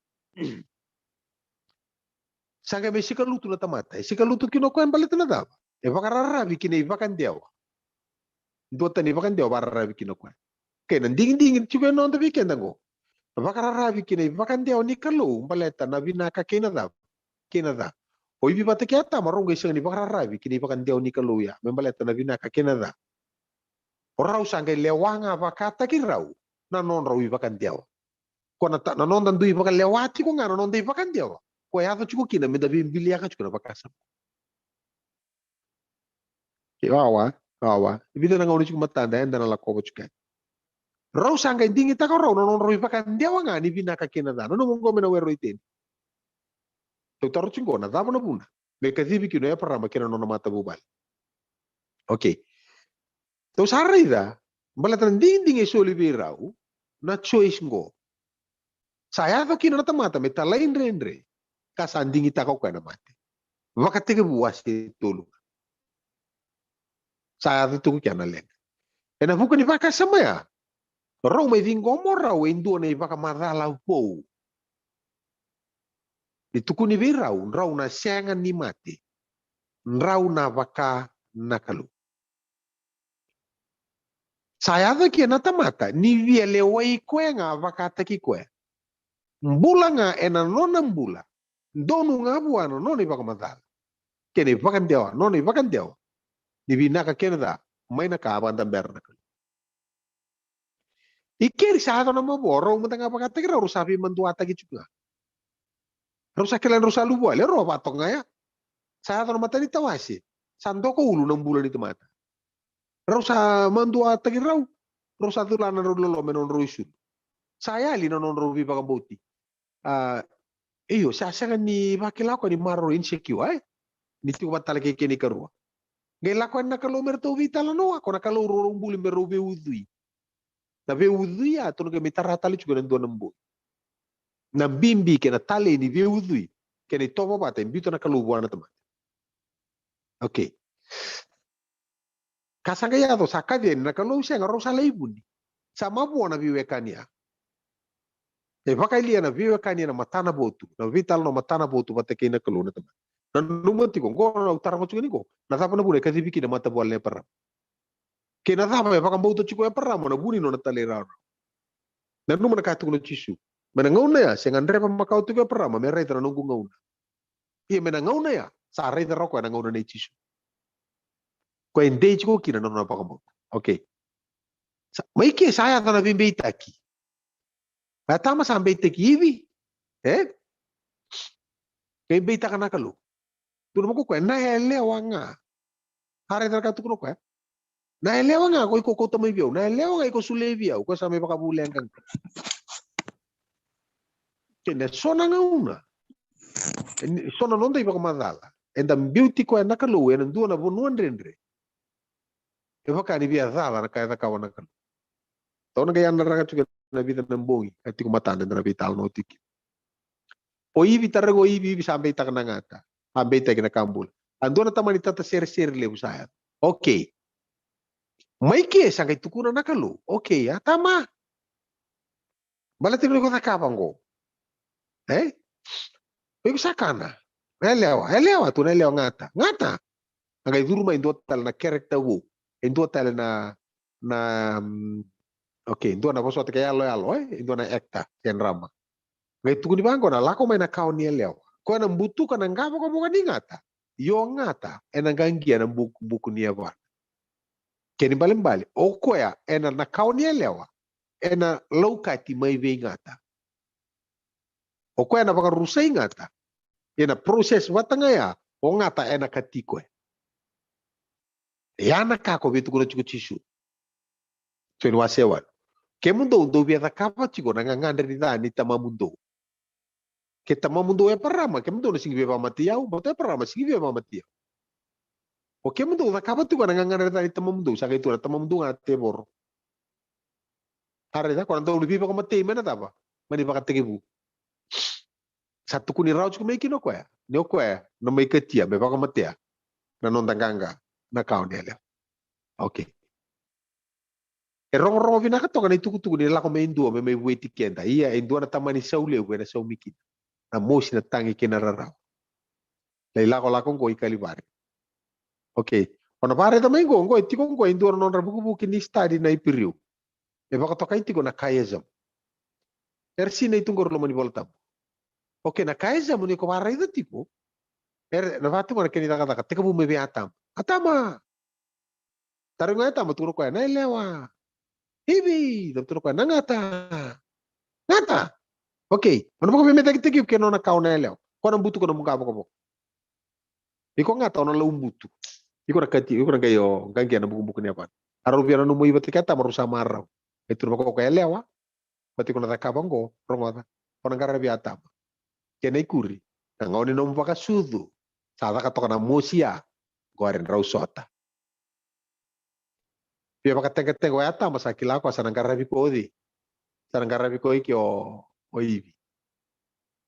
Sanga may sikaluto na tamata. Sikaluto kinukuhan balit na daw. E bakararabi kina ibakan diawa. Dota ni ibakan diawa bararabi kinukuhan. Kaya nang dingin chukuhan noon tabi kenda ko. Bakararabi kina ibakan diawa ni kalu baleta na binaka kinadaw. Kinada. O ibi bata kiyata marong isang ni bakararabi kina ibakan diawa ni kaluya. Membaleta na binaka kinada. O raw sangay lewanga bakata kiraw. Nanon raw ibakan diawa. Kung nanon dandu ibakan lewati ko nga nanon da ibakan diawa. Kaya ato chuko kina medabi imbiliya ka chuko na bakasam. Kawa. Ibida na nga ulit chuko matanda yan na nalakobo chuka. Raw sangay dingin ta ka raw nanon raw ibakan diawa nga ni binaka kinada. Nanon mong gome na wero itin. Taro chungo na dama na buna. May kadibi kino ya parama kina no mata bubal. Okay. To sarida, balatan ding soli birau na choice ngo. Saya to kino na tamata may talain rendre. Kasanding ita ko kana mate. Wakatege buwasi tulu. Saya tu kiana len. Ena bukan ni baka sama ya. Rau mai vingomo rau endo nei baka madala po. Dituku ni virau rau na siangan ni mati. Rau na baka nakalu. Saya ada kiana tamata ni via lewai kue nga baka taki kue. Mbula nga ena nona mbula. Donu nga buana noni baka madala. Kene bakan dewa, noni bakan dewa. Ni vinaka Canada, may nakabanda berna. Ikeri sa ato na maboro, matanga pakatagi raw sabi manduata juga. Raw sa kailan raw sa lubuan, raw batok nga ya. Sa ato na mata ni tawasi, sando ko ulo ng bulan ni mata. Raw sa manduata raw sa tulanan raw lolo menon raw isun. Saya ali non raw viva kambuti. Iyo, sa ni bakilako ni maro insecure, ni tiwa talaga kini karua. Ngayon lakuan na kalomer to vitala no, ako na kalorong buli mero be udui. Na be udui ya, to nga mitaratali juga ng doon ng buhay. Na bimbi kena tali ni be udui, kena itopa bata, imbito na kalubuan na teman. Okay. Kasangayado sa kadyen na kalau siya nga ro sa laibun. Sama buwan na viwekanya. Baka ilia na viwekanya na matana botu, na vital na matana botu patake na kalu na teman. Nanumanti ko, na utara mo chugani ko. Natapa na bune kasi biki na mata buwal na param. Kena tapa ya pakang bauto chiko ya param na buni no natali raw. Nanuman na katu ko chisu. Menangaw na ya, siya ngandre pa makao tuyo param, may rey na nunggu ngaw na. Iya menangaw na ya, sa rey na raw ko ya nangaw na na chisu. Ko hindi chiko kina no na pakang bauto. Okay. May kaya saya na bimbita ki. Tama sa ambita ki hivi. Kaya bita ka na kalu. Tuno mo ko naelewa nga. Hari terkatu ko ko. Naelewa nga ko iko tamay biyaw. Naelewa nga iko sulebiyaw ko sa may pakabulian kang. Kaya sona nga una. Sona nonda iba kamadala. And the beauty ko na kalu en duwa na bunuan rendre. Iba ka ni biya zala na kaya kawan na kalu. Taon na kaya naragat juga na vida ng bongi at ko matanda na vital no tiki. O ibi tarago ibi sampai tak na ngata. Ambay tayo kinakambul. Ando na taman itata sir-sir lew sayat. Okay. May kesa kay tukunan na kalu. Okay, tama. Balatin ko nakapang ko. May sakana. Elewa tu na elewa ngata. Ngata. Ang kay durma indot tal na karakter wo. Indot tal na okay, indot na posot kay alo indot na ekta yan rama. Ngay tukuni bangko na lako may nakaw ni elewa. Kung anong buto ka ng gabo ka bukan ni ngata. Yung ngata, ganggia ng buku niya ba. Kaya balimbali, o kuya, nakaw niya lewa, low kati may way ngata. O kuya na baka rusay ngata, proses wata nga ya, o ngata, katiko eh. Yan nakako, bito ko na chuko chisu. So, inuwasewan. Kaya mundo, biya nakapa chiko, nangangandar ni tamamundo. Kita mamundo ya parama, kaya mundo na sige biya pamatiyaw, bato ya parama, sige biya pamatiyaw. Oke mundo nakapa tu kan ngangan dari tamamundo, sa itu na tamamundo nga tebor. Hari na kung anong lupi pa ko matay, mana tapa? Mani pa katigibu. Satu kuni raw ko may kino ko ya. Niyo ko ya, na may katia, may pa ko mataya. Na nondanganga, na kaon niya. Okay. Rong vinakato kan itu kutu nila ko may indua, may weti kenda. Iya, indua na tamani sa ulew, na sa umikit. Na mosi na tangi kinararaw. Laila ko lakong ko ikalibari. Okay. Ono pare tamay ko, iti ko indua non rabuku ni study na ipiriw. E baka to kaiti ko na kayazam. Ersi na itong gorlo mani voltam. Okay, na kayazam ni ko pare ito tipo. Navati mo na kinita kata, teka mo may atam. Atama. Taro nga atama, turo ko na ilewa. Hibi, turo ko ngata. Ngata. Okay. Ano ba ko may tagitagip kaya no nakaw na ilewa? Kung anong buto ko na mukha mo. Iko nga tao na laumbuto. Iko na kayo, gangyan na buko niya pa. Araw biya na numuy ba't kata, marusa maraw. Ito na ko kaya lewa. Ba't ko natakabang ko, rongota. Kung nangarabi atama. Kaya na ikuri. Nangaw ni nomo pa ka sudo. Sada ka to ka na musya. Gwarin raw sota. Biya makateng-kateng ko atama sa kilako sa nangarabi ko di. Sa nangarabi ko iki o ibi.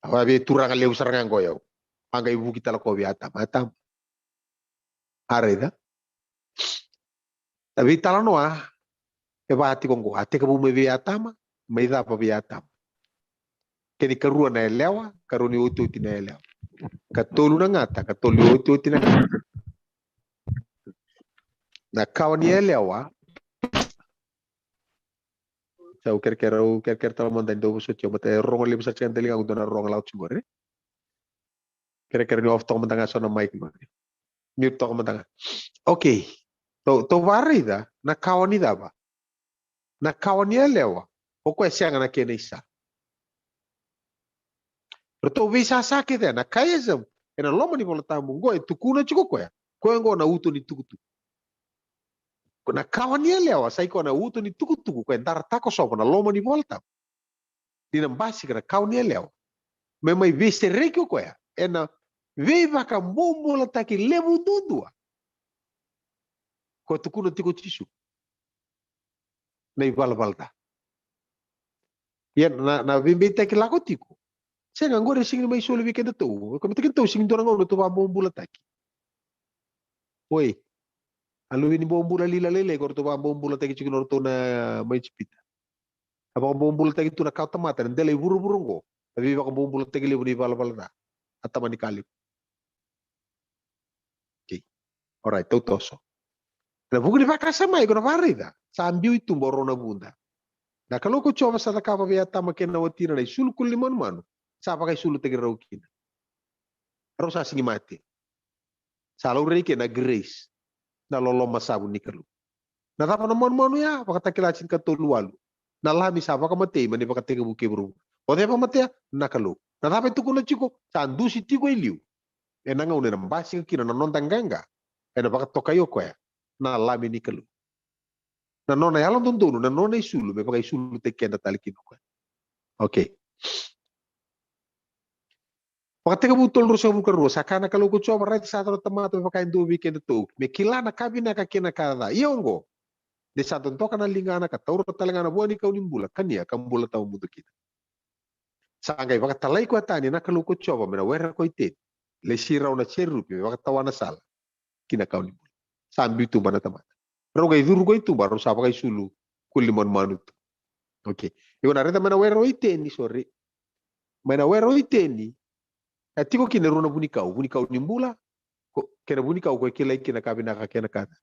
Ako abi turang lew sarangan ko yaw. Angga ibu kita lako biata matam. Areda. Tapi talanoa hati kongko hati kabu me biata ma me da pa biata. Keni karua na elewa, karuni utu na elewa. Katolu na ngata, katolu utu na ngata. Na kawan elewa. Saya kira tahu mantan itu busuk coba teh rong lebih saja yang telinga untuk rong laut sumber. Kira-kira ni off tong mentanga sona mic mute tong mentanga. Oke. To varida na kawan ni daba. Na kawan ni elewa. Pokok siang na kena isa. Berto bisa sakit ya na kaya zam. Ena loma ni bola tamu go itu kuna cukup ko ya. Ko ngo na utu ni tukutu. Na kawan ni elewa sai ko na utu ni tukutu ko entar tako sopo na loma ni bola tamu. Dinam basi kana kawan ni elewa. Memai vise rekyo ko ya. Ena veva ka bombola taki levu dudua. Ko tukuna tiko tisu. Na ibalbalta. Ya na vimbe taki lako tiko. Saya nganggo resing mai solo weekend tu. Kami tekin tu sing dorang ngono tu bombola taki. Oi. Alu ini bombola lila lele ko tu bombola taki cikin orto na mai cipita. Apa bombola taki tu na kau tamata ndele buru-buru ngo. Tapi baka bombola taki levu ni balbalta. Atama ni kali. Alright, tau toso. Na buku ni vakasa mai ko na varida. Sambiu itu borona bunda. Na kalau ko coba sa takapa biata makena watina na sulukul limon manu. Sa pakai sulu tegi raukina. Terus asingi mati. Salau reke na grace. Na loloma sabu ni kalu. Na tapa na manu ya, pakata kilacin ka tolualu. Na lami sa paka mate mani pakata tega buke buru. O te pa mate na kalu. Na tapa itu kuna chiko, sandu si tigo iliu. E na ngaune na mbasi ka kina na nontang ganga. Ena baka toka yoko ya na lami ni kalu na nona yalan tuntuno na nona isulu me baka isulu te kenda tali kino ko okay baka teka butol ro sa buka ro sakana kalu ko choba right sa tro tamato me baka ndo weekend to me kilana kabina ka kina kada iongo de sa ton toka na lingana ka tauro talangana buani ka unimbula kania kambula taw mudo kita sangai baka talai ko atani na kalu ko choba me na wera ko ite le sira una cherupi baka tawana sala kina kau ni sambil tu mana teman. Roga iduru itu baru sapa kai sulu kulimon manut. Oke. Iko nareta mana wero iteni sorry. Mana wero iteni. Atiko kina runa bunikau nimbula. Kena bunikau ko kina kabina ka kena kata.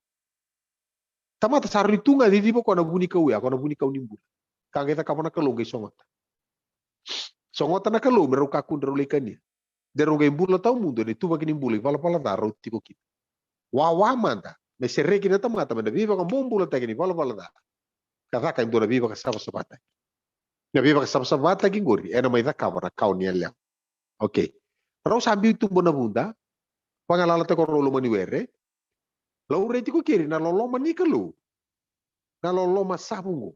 Tamata sarri tunga di tipo kona bunikau ya kona bunikau nimbula. Kangeta kapona kalonge songota. Songota na kalo meruka kundro lekania. Deroga imbula tau mundo ni tuba kinimbula pala daro tiko kita. Wawa manda me serre kina tamata me viva ka bombula tagini bala da kata ka indora viva ka sabata na viva ka sabata gingori ena mai da kabara kau ni ele okay ro sambi tu bona bunda pangalala te ko rolo mani were lo reti ko kiri na lolo mani kalu na lolo masabungo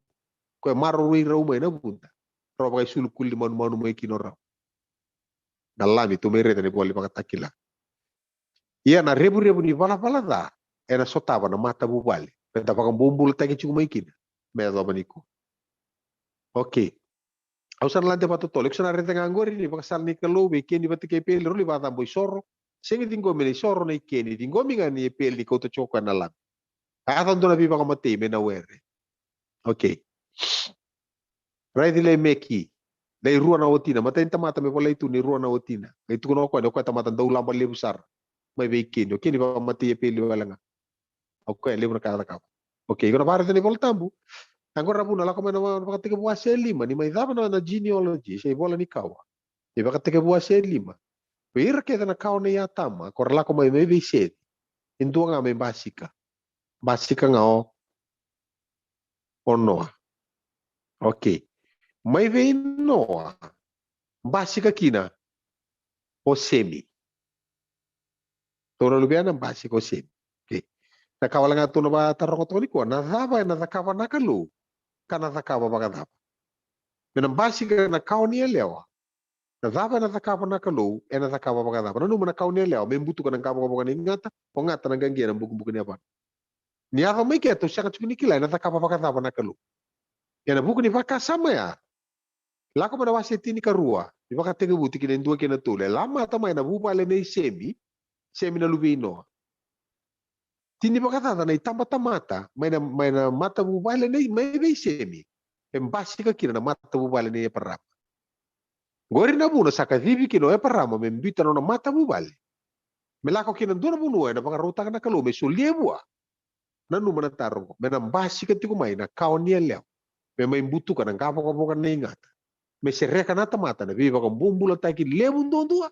ko maro ri ro mai na bunda ro ba sulu kulli mon monu mai kinora dalami tu mere ne bolli pa takila iya na rebu-rebu ni bala da era sotava na mata bubali penta pa bumbul tagi chuma ikina medo maniko okay ausan lante pa totolek sana rete ngangori ni pakasal ni kalo weekend ni batike pel ruli bata boy sorro sengi tingo me sorro na ikeni tingo mi ngani pel di kota choka na lam atan do na bi pa mate me na were okay right le meki dai ruwa na otina mata mata me pala itu ni ruwa na otina itu kono ko tamata daw lambal le besar may bikin okay ni ba mati pili wala nga okay libre ka ka okay iko na para ni voltambu angora buna la como na pakatike buwa lima ni may daba na genealogy sa bola ni kawa di pakatike buwa lima pero que na kawa na yatama kor la como may biset indu nga may basika nga o noa okay may noa basika kina o semi Toro lubiana basico sim. Okay. Nakawala nga ito na ba tarong ko na daba na nakawa nakalu kana nakawa baga daba. Minang basika na kaw niya lewa. Na daba na nakawa nakalu e na nakawa baga daba. Nanu na kaw niya lewa may buto ka ng kawa baga ni ngata o ngata ng gangyan ang buku-buku niya ba. Niya ka may keto siya kachukunikila na nakawa baga daba nakalu. Yan ang buku ni baka sama ya. Lako manawasi tini karua. Ipakatega buti kina indua kina tole. Lama tamay na bubale na semi na lubino. Tini pakatata na itamba-tamata, may na mata bubale na may semi. Embasi ka kina na mata bubale na parama. Gori na muna sa kadhibi kino parama, membita na mata bubale. Melako kina dua na bunua na pangaruta na kalume suliebua. Nanu manataro, menambasi ka tikumay na kaon niya leo. May buto ka ng kapakabukan na ingat. May sereka na tamata na viva kang bumbulat taki lebun doon-dua.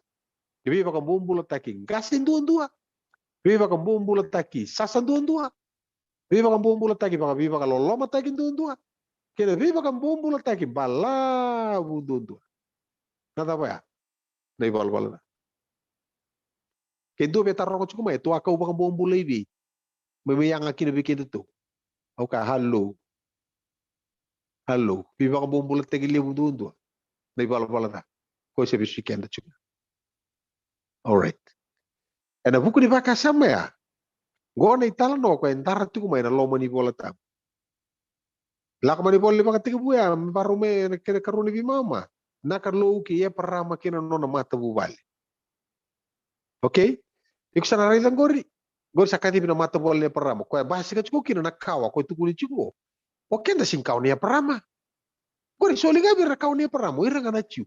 Viva kang bumbulat taki gasin doon-dua. Viva kang bumbulat taki sasan doon-dua. Viva kang bumbulat taki baka viva kang loloma taki doon-dua. Kaya viva kang bumbulat taki balabu doon-dua. Nada ba ya? Na ibal-bal na. Kaya doon betar ko chukumay, ito akaw baka bumbulay bi. May yang kinabikin ito. Okay, hello. Hello, viva kang bumbulat taki lebun doon-dua. Na ibal-bal na. Kung sabi siya na chukumay. Alright. Na buku di baka sama ya. Gona itala no ko entara tu kumay na loma ni bola tam. La ko mani bola baka tiga buya baru me kene karuni bi mama. Na karlo ki ya parama kina no na mata bubali. Okay? Iku sana rai lang gori. Gori sakati bina mata bola ni parama. Ko basi ka chuko kina na kawa ko tu kuni chuko. O kenda sing kau ni parama. Gori soli ga bi rakau ni parama ira ngana chiu.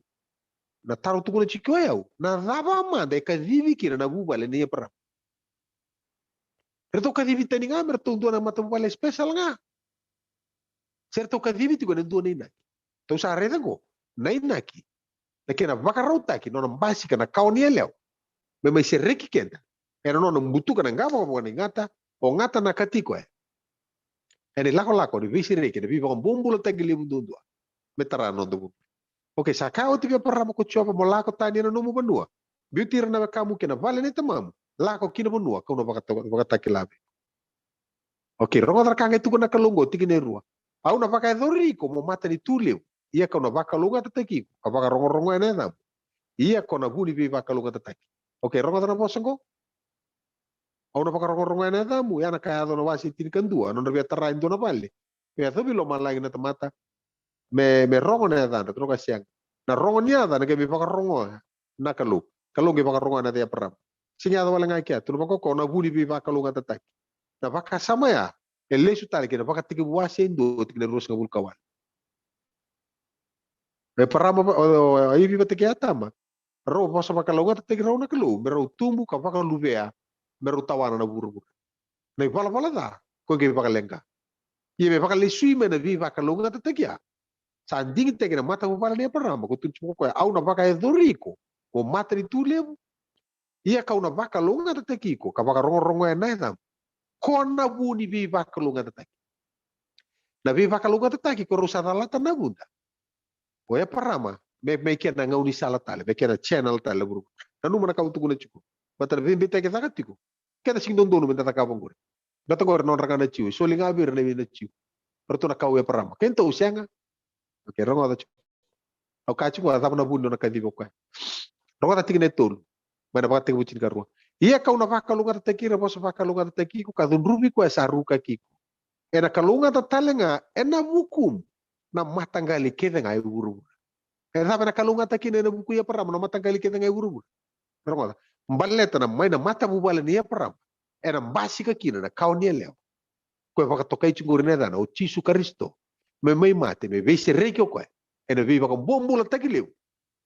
Na taru tu kuni chiko ya. Na raba ma de ka vivi kina na bubali ni parama. Certo kadivita ni nga, merto doon na matapapala special nga. Certo kadiviti ko na doon na inaki. Tau sa areta ko, na inaki. Na kina bakarauta ki, no nang basi ka na kaon niya leo. May sereki kenta. Pero no nang butu ka na nga pa ni ngata, o ngata na katiko eh. Eni lako-lako, ni visi reki, ni viva kong bumbulo tagi limu doon doon. Metara no doon. Okay, sa kao tiga parama ko chopa mo lako tani na numu banua. Beauty na kamu kina vale ni tamamu. Lako kina banua, kau na bakataki labi. Okay, rongo tarkanga itu kena kalungo tikine rua. Au na baka edoriko mo mata ni tuleu. Ia kau na baka lunga tataki. Kau baka rongo ene dam. Ia kau na guni bi baka lunga tataki. Okay, rongo tana bosongo. Au na baka rongo ene dam. Ia na kaya do na wasi tinikan dua. No na biya tarain do na bali. Biya to bilo malagi na tamata. Me rongo na dam. Tro ka siang. Na rongo niya da na kaya bi baka rongo na kalu. Kalungi baka rongo na dia peram. Sinyado wala nga kaya. Tuno baka kau na guni bi baka lunga tataki. Na baka sama ya, ele sutali kina baka tiki buwase indo tikina rus ngabul kawan. Me parama ayi bi batiki atama. Ro basa baka longa tiki ro na kelu, mero tumbu ka baka lubea, mero tawana na buru. Na bala da, ko ge baka lenga. Ye me baka lesui me na bi baka longa tiki ya. Sanding tiki na mata bala ne parama ko tunchu ko au na baka edoriko, ko mata ni tulebu. Ia kau na baka longa tiki ko, ka baka rongo na edam. Kona buni bi bakalunga tataki. Na bi bakalunga tataki ko rusa ralata na bunda. O ya parama me kena ngauni sala tale, me kena channel tale buru. Nanu mana kau tukuna chuku. Batar bi bita ke takatiku. Kena sing don donu menta takabong gore. Bata gore non rakana chiu, so linga bir ne na chiu. Pertu na kau ya parama. Kento usianga. Oke, rongo ta chuku. Au kachu ko ta na bundo na kadibo ko. Rongo ta tikine tolu. Mana baka tegu bucin karua. Ia kau na bakalunga tataki ra bosa bakalunga tataki ko kadun rubi ko saruka kiko. Ena kalunga tatalenga ena bukum na matanggali kede ngai uru. Ena na kalunga taki na buku ya param na matanggali kede ngai uru. Rongo mbaleta na mai na mata bubale ni ya param. Ena basi ka kina na kau ni leo. Ko baka tokai chungurine da na uchisu Kristo. Me mai mate me veise rekyo ko. Ena vi baka bombo la taki leo.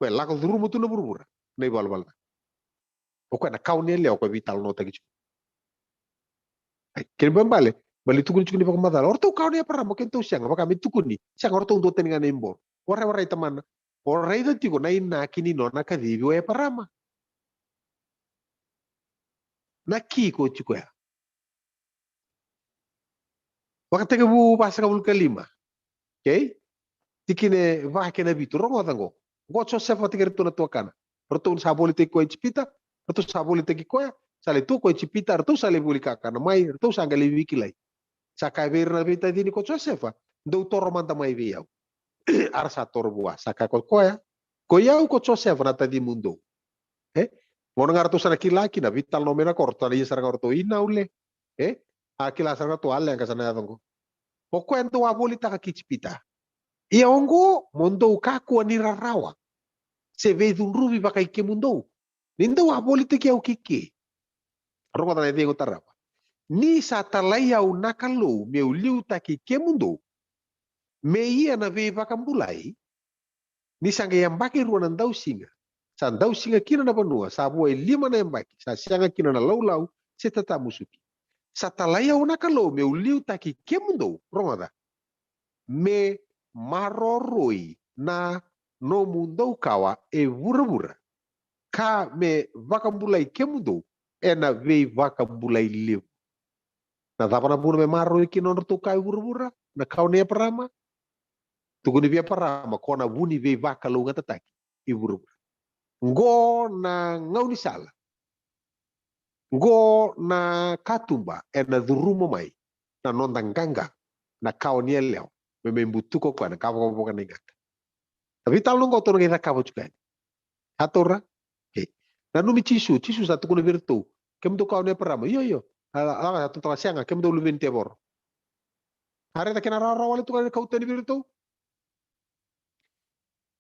Ko lako durumu tu na burbura. Nei bal. O na kau ni leo ko vital no tagi. Kini bambale, bali tukun ni baka madal. Orto kau ni para mo kento siang, baka mi tukun ni. Siang orto ndo teninga nembo. Ora itaman. Ora ito tiko na ina kini no na kadibi o parama. Na kiko tiko ya. Baka tega bu basa kabul kalima. Okay? Tikine vake na bitu rongo tango. Gocho sefa tigere tu na tuakana. Orto saboli tiko echipita, orto saboli tiko ya. Sale tu ko chipita tu sale bulika kana mai tu sangale wikilai sakai berna bita dini ko Josefa do toro manta mai viau arsa toro bua sakai ko yau ko Josefa na tadi mundo mono ngarto sana kilaki na vital no mena korto na yesar ngarto inaule akila sana to alle kasana yadongo ko kwento wa bolita ka kichipita ia ongo mondo kaku ni rarawa Se veio um rubi pakai que mundou. Nindo a politika é o que? Rongo na ideia utarapa. Ni sa talai au nakalo meu liu taki que mundou. Me ia na veio vakambulai. Ni sanga yang baki ruanan dau singa. Sa dau singa kina na banua. Sa buai 5 na yang baki. Sa sianga kina na lau-lau. Se tata musuki. Sa talai au nakalo meu liu taki que mundou. Rongo da. Me maroroi na no mundou kawa e vura-vura. Ka me vakambulai que mundou. E na veio vakambulai liu. Na dapa na buna me maroroi que não tu kai vura-vura. Na kau ne parama. Tugu ni via parama. Kona vuni veio vakalau ngatataki. I vura-vura. Ngo na ngau ni sala. Ngo na katumba. E na dhurumo mai. Na nondanganga. Na kau ni eleo. Me membutuko kwa na kau kwa negaka. Tapi tal nunggu tu nunggu kau juga. Hatora. Na numi tisu satu kuna virtu. Kem tu kau ne parama. Yo. Ala tu tala sianga kem tu lubin tebor. Hari tak kena rawa tu kan kau tani virtu.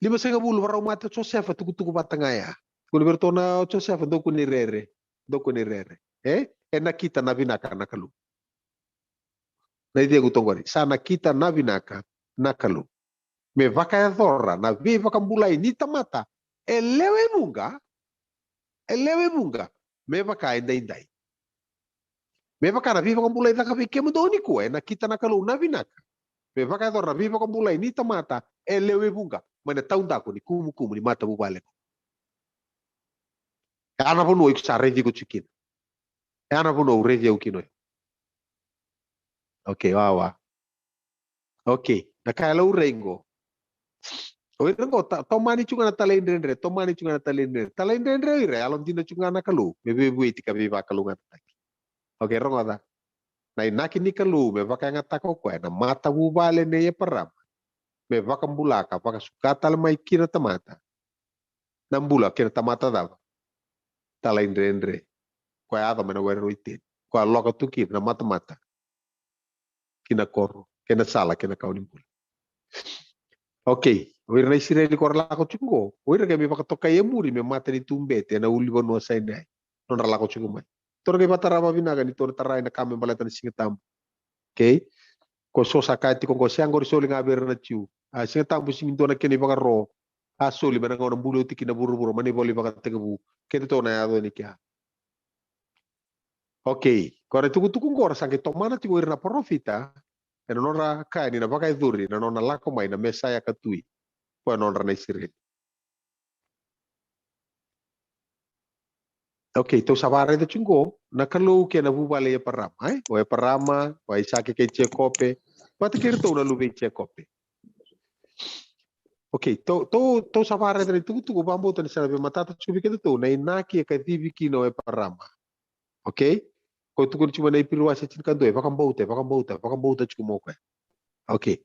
5 warau mata Joseph tuku batangaya. Kuna virtu na Joseph doku ni rere. Na kita na binaka nakalu. Na dia gutongori. Sana kita na binaka nakalu. Me vakaya thora na vi vakambulai ni tamata. Elewe bunga. Me vakaya indai. Me vakana vi vakambulai na kavi kemu doni ko na kita nakalu na binaka. Me vakaya thora vi vakambulai ni tamata. Elewe bunga. Mana tahu dako ni kumu ni mata bubale. Ana pono ik sa revi ko chikin. Ana pono revi o kino. Okay, wawa. Okay, nakala urengo. Urengo tomani chunga na talendendre, talendendre ire alon dino chunga na kalu. Bebe buiti ka biba kalu ngataki. Okay, rongo da. Na inaki ni kalu me baka ngatako ko na mata bubale ne ye param. Me vakambulaka baka sukata mai kira tamata. Nambula kira tamata da. Talendendre. Ko ada mena wero itin. Ko loka tuki na mata. Kina koro, kina sala, kina kaunimpul. Okay, oira na Israeli ko rala ko chungo. Oira kami pakatoka ye muri me mata ni tumbete na ulibo no sa inay. Non rala ko chungo mai. Toro kay patarama binaga ni toro taray na kami balata ni singatam. Okay? Ko so sakati ko siang ko soli nga ber na chiu. Singatam bu singin na kini baka ro. Soli bana ko bulo tiki na buru-buru mani boli baka tegabu. Kete to na yado ni kya. Okay, kore tuku ngora sange tomana ti na profita, e non ora kai ni na baka iduri, na non lako mai na mesaya katui. Po non ra na Israel. Okay, to sabare de chungo, na kalu ke na bubale ya parama, o ya parama, o isake ke chekope, pati kirto na lube chekope. Okay, to sabare de tuku bambo to ni sabe matata chubi ke to na inaki ka divi kino e parama. Okay? Ko tu kun cuma na ipirwa sa chin kanto pakambauta chumo ko. Okay.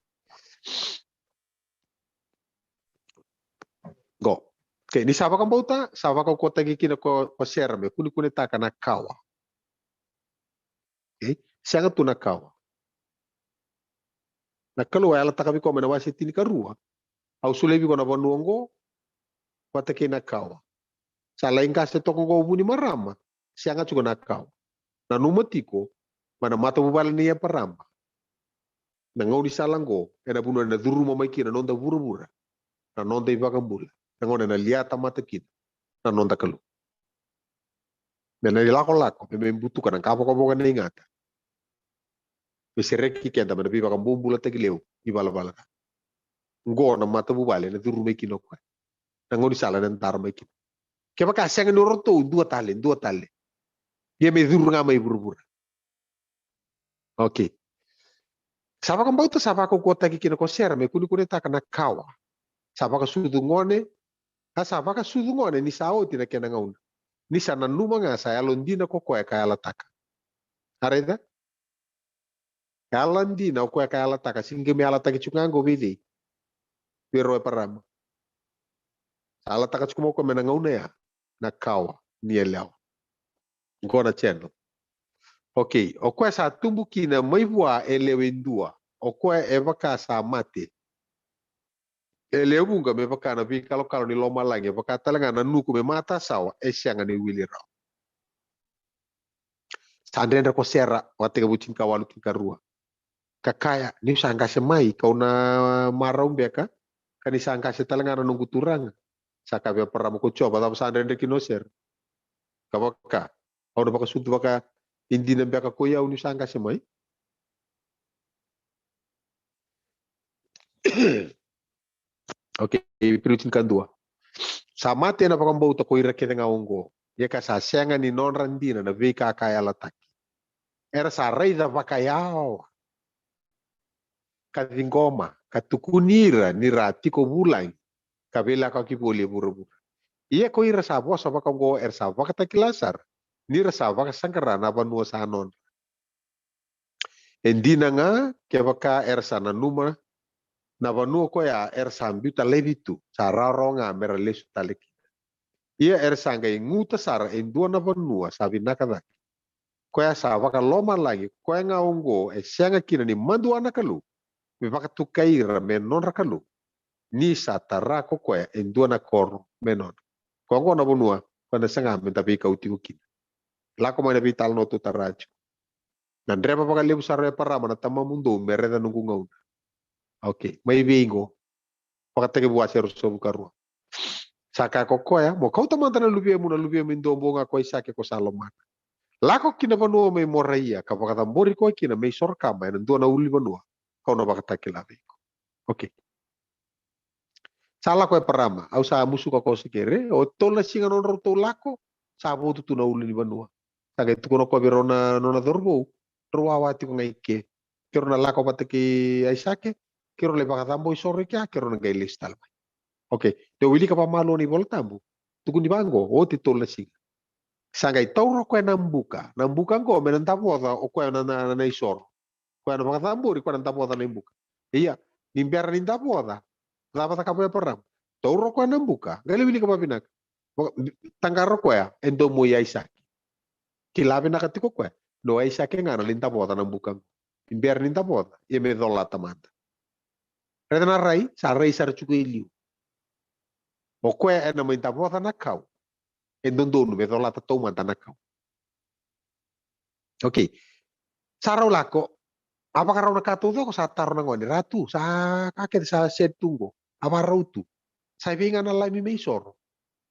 Go. Okay, ni saba kambauta, saba ko kota kina ko serme, kuni taka na kawa. Okay? Sianga tu na kawa. Na kalau ala taka ko mena wasi tini karua. Au sulebi ko na bonuongo kota kina kawa. Sa lain kase toko ko buni marama, sianga chuko na kawa. Na numatiko mana mata bubala ni ya paramba na ngau di salango ena buno na duru mamai kina nonda bura-bura na nonda ibakambula na ngau na liata mata kina na nonda kalu na lako me membutukan ang kapo-kapo ka na ingata mesireki kenta mana bibakambula tagileu ibala-bala ngo na mata bubala na duru mai kina ko na ngau di sala na tar mai kina kaya makasya nga noroto dua tali dia me duru nga mai bura-bura. Okay. Saba kang bauta saba ko kota kina ko serme kuni taka na kawa. Saba ka sudungone, saba ka sudungone ni sao tina kena ngauna. Ni sana numa nga sa alondina ko koe kaya lataka. Areda? Alandina ko kaya lataka singe me alataki chungango vidi. Pero e parama. Alataka chumo ko mena ngauna ya na kawa ni elao. Ngona channel. Okay, o koe sa tumbuki na maibua e lewendua. O koe e waka sa mate. Ele bunga me pakana bi kalau ni loma langi pakata langa na nuku me mata sawa sianga ni wili raw. Sandrenda ko sera wate ka bucin kawalu kin karua. Kakaya ni sangka semai kau na marau beka kani sangka setalanga na nunggu turang. Saka be paramo ko coba tapi sandrenda kinoser. Kabaka. Kau na baka suntu baka hindi na beka ko yaw ni sangka semai. Oke, pirutin kedua. Sama tena pakambau to ko irakete nga ongo. Ya ka sa sianga ni non randina na vika kaya latak. Era sa reida vakayao. Katingoma, katukunira ni rati ko bulang. Kabela ka kipuli buru-buru. Iya ko ira sa bosa pakamgo er sa vakatakilasar. Ni rasa vakasangkara na banua sa non. Endina nga ke vaka er sa nanuma na banua ko ya er sa ambuta levitu. Sa raronga mera lesu taleki. Ia er sa nga nguta sara endua na banua sabi nakada. Koya sa vaka loma lagi, koya nga ongo sianga kina ni mandu anakalu. Me vaka tukaira me non rakalu. Ni sa tarako koya endua na koro me non. Kongo na bonua, kwana sanga me tapi kauti kina. Lako mana vital no tu taracho. Nandreba vaka lebu sarre parama na tama mundo mereda nungu ngauna. Okay, may bingo. Vaka tege buat seru sobu karua. Saka kokoya, mo kau tamanta na lubia muna lubia mindombo nga koy sake ko salomana. Lako kina banua may moraia, kapag katambori ko kina may sorkama, nandua na uli banua, kau na bakatakilave ko. Okay. Sala ko parama, au sa musu ko sikere, o tola singa non roto lako, sa botu tu na uli ni banua. Saga itu kono ko birona nona dorbo, ruawati ko ngaike. Kero na lako pateki aisake, kero le bakatambo isore kya, kero na gailis talma. Okay. Do wili ka pamalo ni voltambu. Tukun di bango, o ti tola singa. Sangai tauro ko nambuka ngo menantapoda o ko na isor ko na mga tamburi ko nantapoda na imbuka iya nimbiara nintapoda dapat ka pa param tauro ko nambuka galibili ka papinak tangaro ko ya endo mo ya isaki kilabi na katiko ko no isaki nga na lintapoda nambuka nimbiara nintapoda ye me dola tamanda reda na rai sa sar chukuiliu o ko na mo intapoda na kau endondo no beto lata toma tanakau. Oke. Sarau lako. Apa karena katu tu aku satar nangoni ratu sa kakek sa setunggo. Apa rautu. Saya bingan alai mi meisor.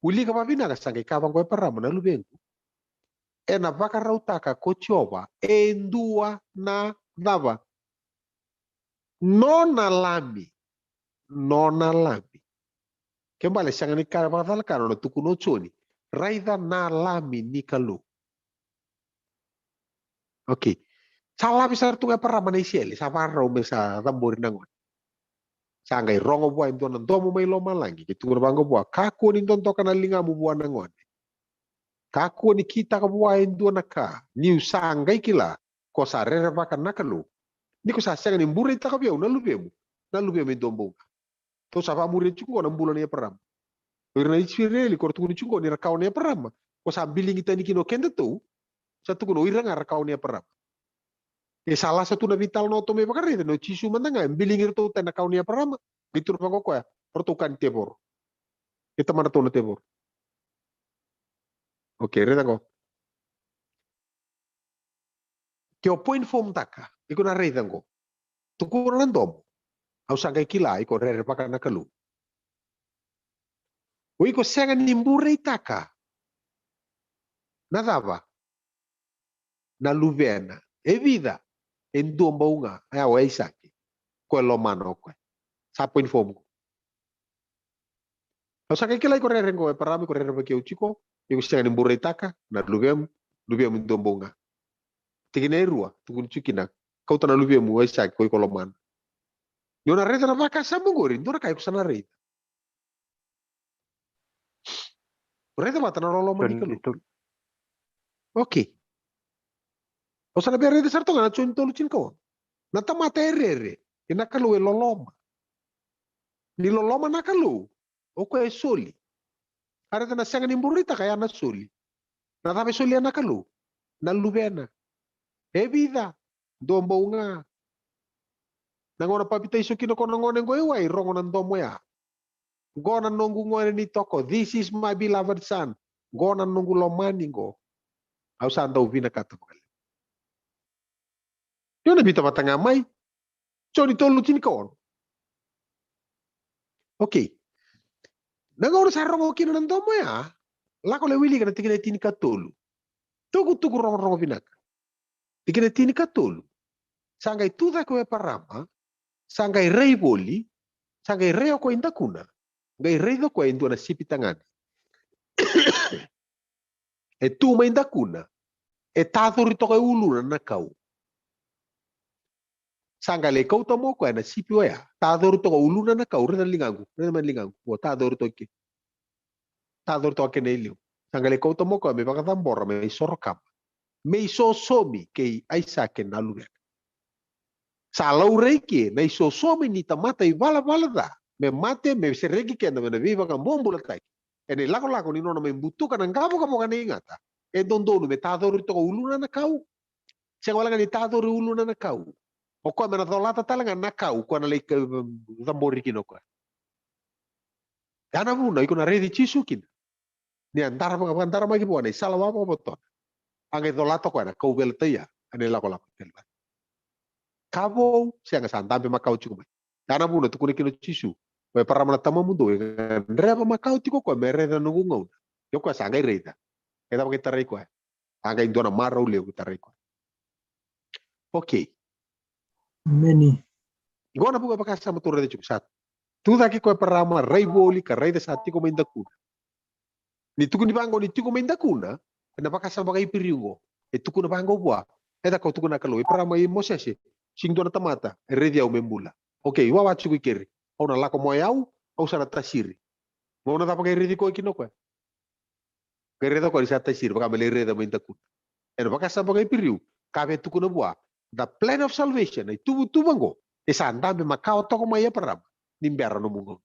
Uli ka papina ka sangai kabang ko parama na lubengu. Na baka rautaka ko coba endua na dava. Nona lami. Kembali sangan ni kara bakal karo no tukuno choni. Raida na lami ni kalu. Okay. Salah besar tu apa ramai siali, sama rome sa tambori nangon. Sangai rongo buah itu nanti mau main loma lagi. Gitu berbangga buah. Kaku ni tonton kana linga mu buah nangon. Kaku ni kita ke buah itu naka. Ni sangai kila. Ko sare rebakan nakalu. Ni ko sasang ni mburi tak kabiau nalu biamu dombo. To sapa muri cukup orang bulan ni peram. Irna ichireli kortu ni cukup ni rakau ni peram. Ko sambiling kita ni kino kende tu. Satu kuno irang rakau ni peram. Salah satu na vital no tome pakare no chisu mandanga bilingir to tena kaunia parama bitur pangoko ya pertukan tebor kita mana to na tebor oke reda ko kyo point form taka iko na reda ko tuku random au sangai kila iko rere pakana kalu o iko senga nimbure taka nadaba na luvena e vida en domba unga ya wa isaki ko lo mano ko sa point form ko o sa kila ko rere ngo parami ko rere ke uchiko iko senga nimbure taka na luvem domba unga tigine rua tukun chukina kau tana luvem wa isaki ko lo mano yo na rede na vaka sa mungori ndora kai ko sana rede rede mata na lo mani kalu okay. O sana bere de sarto ngana chun tolu chin ko. Na tamata erere. Ina kalu e loloma. Ni loloma na kalu. O ko e soli. Ara na sanga ni mburita kaya na soli. Na tabe soli na kalu. Na lubena. E vida. Dombo nga. Nangona papita iso kino kono ngone ngoi wai rongo nan domo ya. Gona nungu ngone ni toko. This is my beloved son. Gona nungu lomani go. Au sanda uvina kata bakal. Yo na bita matanga mai. Choni tolu tini kaon. Okay. Nagoro sarong kino nandomo ya. Lako le wili kana tikina tini katolu. Tuku rongo vinaka. Tikina tini katolu. Sangai tuda ko parama. Sangai rei boli. Sangai rei ko indakuna. Ngai rei do ko indu na sipi tangani. E tu ma indakuna. E tathori to ko uluna na kau. Sangai le kau tamo ko na sipi oya. Tathori to ko uluna na kau rena lingangu. Rena man lingangu. O tathori to ke. Tathori to ke neilio. Sangai le kau tamo ko me baka tambora me sorokam. Me so somi ke aisa ke naluya. Salau reiki na iso somi ni tamata i vala da. Me mate me seregi ke na me viva ka mombula tai. Ene lako ni nona me butuka na ngabo ka moka ingata. E dondonu me tadori to uluna na kau. Seng wala ni tadori uluna na kau. O ko me na dolata talanga na kau ko na le zambori kinoko. Dana buna iko na redi chisukin. Ni antara magi buana salawa mo boton. Ang dolata ko na kau beltaya ane lako kelba. Kabo siang santambe makau cukup. Dana buna tu kuni kino chisu. We para mana tama mundo reba makau tiko ko mere na nungungau. Yo ko sangai reita. Eta pakai tarai ko. Anga indona marau leu tarai ko. Okay. Many. Gona buka pakai sama tu rede cukup satu. Tu daki ko para mana rei boli ka rei de sati ko mainda kuna. Ni tuku ni bango ni tiko mainda kuna. Na pakai sama pakai piriungo. E tuku na bango bua. Eta ko tuku na kalau. E para mai mosese. Sing dona tamata. Redi au membula. Okay. Wawa cukup kiri. Au na lako moyau, au sana tasiri. Mau na tapang redi ko kino ko. Kereta ko sa tasiri, baka mele reda mainda kun. Eno baka sa baka piriu, kabe tu kuna bua. The plan of salvation ay tubu bango. Esa andambe makao to ko maya param. Nimbera no mungo.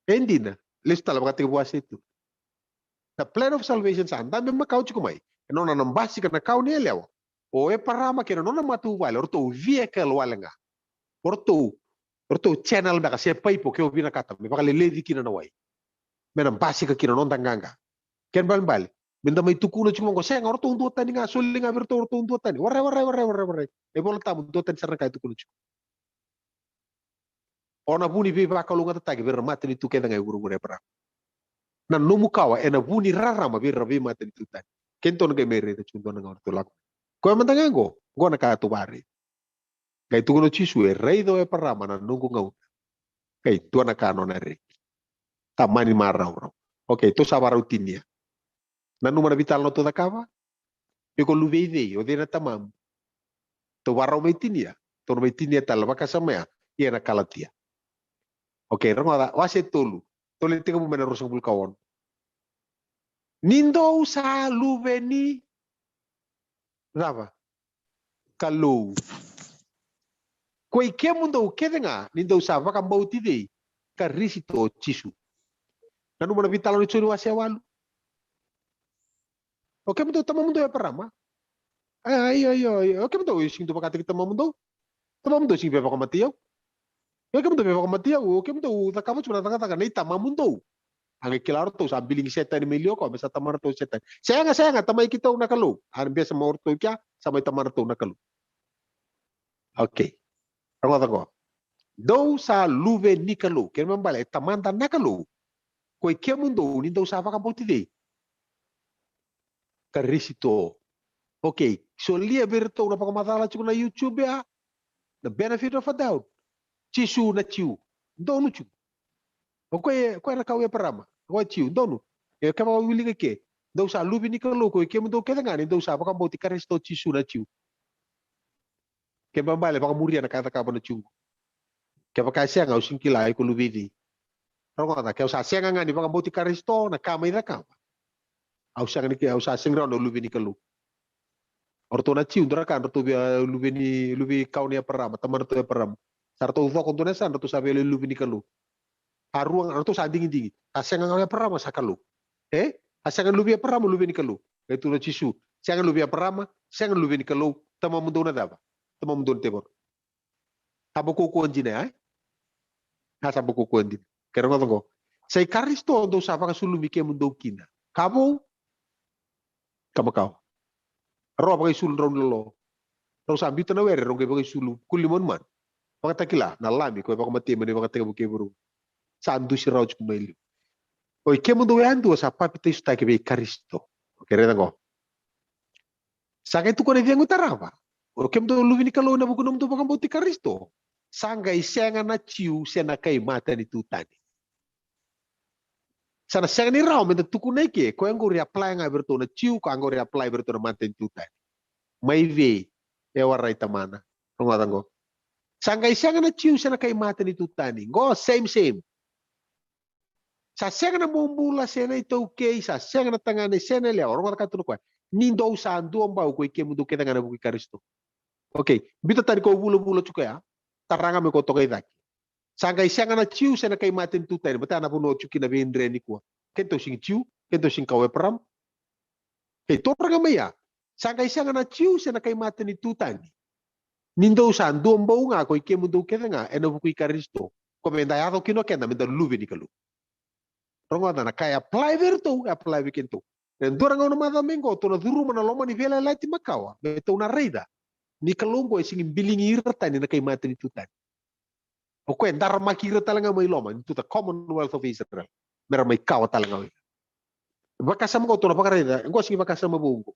Endina, lista la baka bua situ. The plan of salvation sa andambe makao chukumai. Eno na nambasi ka na kau ni elewa. O e parama kena nona matu wale, orto vehicle wale nga. Orto channel baka se paipo ke obina kata me baka ledi kina na wai. Menam basi ka kina non tanganga. Ken bal. Benda mai tukuna cuma ko senga orto undu tani nga suling nga berto orto undu tani. Warre. E bola tamu undu tani sarna kai tukuna cuma. Ona buni be baka lunga tatagi ber mate ni tuke nga guru para. Na nomu kawa ena buni rara ma ber be mate ni tutani. Kenton ke mere te cunto nga orto lako. Ko mantangango, go na ka tubari. Kay tukuno chisu e rei do e para mana nunggu ngau. Kay tuana ka no na rei. Tamani marau. Okay, to sa rutinia. Na numara vital no toda kava. Iko luveide o de na tamam. To warau meitinia. To meitinia tal baka samea ia na kalatia. Okay, rangada wase tolu. Tole tika bu mena rosong bul kawon. Nindo sa luveni rava. Kalau koi ke mundo kedenga nindo sa baka bauti dei ka risito chisu. Nanu mana vital no churi wase walu. Oke mundo tama mundo ya parama. Ay. Oke mundo sing to baka tama mundo. Tama mundo sing beba kamatiyo. Oke mundo beba kamatiyo. Oke mundo ta kamu cuma tanga nei tama mundo. Ang kilaro to sa biling setan milyo ko mesa tamar to setan. Sayang tamay kita na kalu. Ang biasa mo to kya samay tamar to na kalu. Okay. Ang ko. Do sa luve ni kalu. Kaya mambala tamanda na kalu. Koi ke mundo ni do sa baka bauti dei. Karisito. Okay, so lia berto na pakamatala chuko na YouTube ya. The benefit of a doubt. Chisu na chiu. Donu chu. Okay, ko na kawe parama. Ko chiu donu. E kama wili ke. Do sa lubi ni kalo ko ke mundo ke ngani do sa baka bauti karisto chisu na chiu. Ke bambale baka muria na kata ka na chiu. Ke baka senga usinkila ko lubi di. Rongo na ke sa senga ngani baka bauti karisto na kama ira kama. Au sang ni ke au sa sengra no lubi ni kalu. Orto na ciu ndra kan orto lubi kau ni parama tamar to parama. Sarto uvo kon tona san orto sabe lubi ni kalu. Haruang orto sa dingi. Asenga ngaya parama sa kalu. Asenga lubi parama lubi ni kalu. Itu na cisu. Senga lubi parama, senga lubi ni kalu. Tama mundo na daba. Tama mundo tebor. Tabo ko ko anjina ai. Ha tabo ko ko anjina. Kero ngotongo. Sai Karisto do sa pa sulumi ke mundo kina. Kabo kamakau. Ro pa sul ron lo. Ro sa bito na were ro ke pa sulu kulimon man. Pakatakila na lami ko pa mati man pa taga buke buru. Sa andu si rauj kumaili. Oi ke mundo andu sa pa pita sta ke be Karisto. Kero ngo. Sa tu ko ne vengu tarava. O ke mundo luvini kalo na buku nom to pa kambuti Karisto. Sanga isenga na ciu sena kai mata ni tutani. Sana senga ni rau menda tuku neke ko yang gori apply nga berto na ciu ko angori apply berto na mata ni tutani. Mai ve e warai tamana. Ngotango. Sanga isenga na ciu sena kai mata ni tutani. Go same. Sa senga na mumbula sena ito okay sa senga na tangane sena le orang kata tuno ko. Nindo sa andu ambau ko ike mundo kita ngana buki Karisto. Okay, bita tadi ko bulo cuka ya. Taranga me ko tokai daki. Sanga isenga na ciu sena kai mata ni tutani. Bata na puno cuki na bendre ni ko. Kento sing ciu, kento sing kawe peram. Hey, toranga maya. Sanga isenga na ciu sena kai mata ni tutani. Nindo sa andu ambau nga ko ike mundo kita nga ena buki Karisto. Komenda ya to kino kenda menda luve ni kalu. Rongo na kai apply verto, apply vikento. Dan dorang ono mata mengo to na duru mana loma ni vela lati makawa. Beto na reida. Ni kalongo sing bilingi irta ni na kai mata ni tutani. O ko ndar makira talanga mai loma ni tuta Commonwealth of Israel. Mera mai kawa talanga mai. Bakasam ko to na pakareda, ngo sing bakasam mabungo.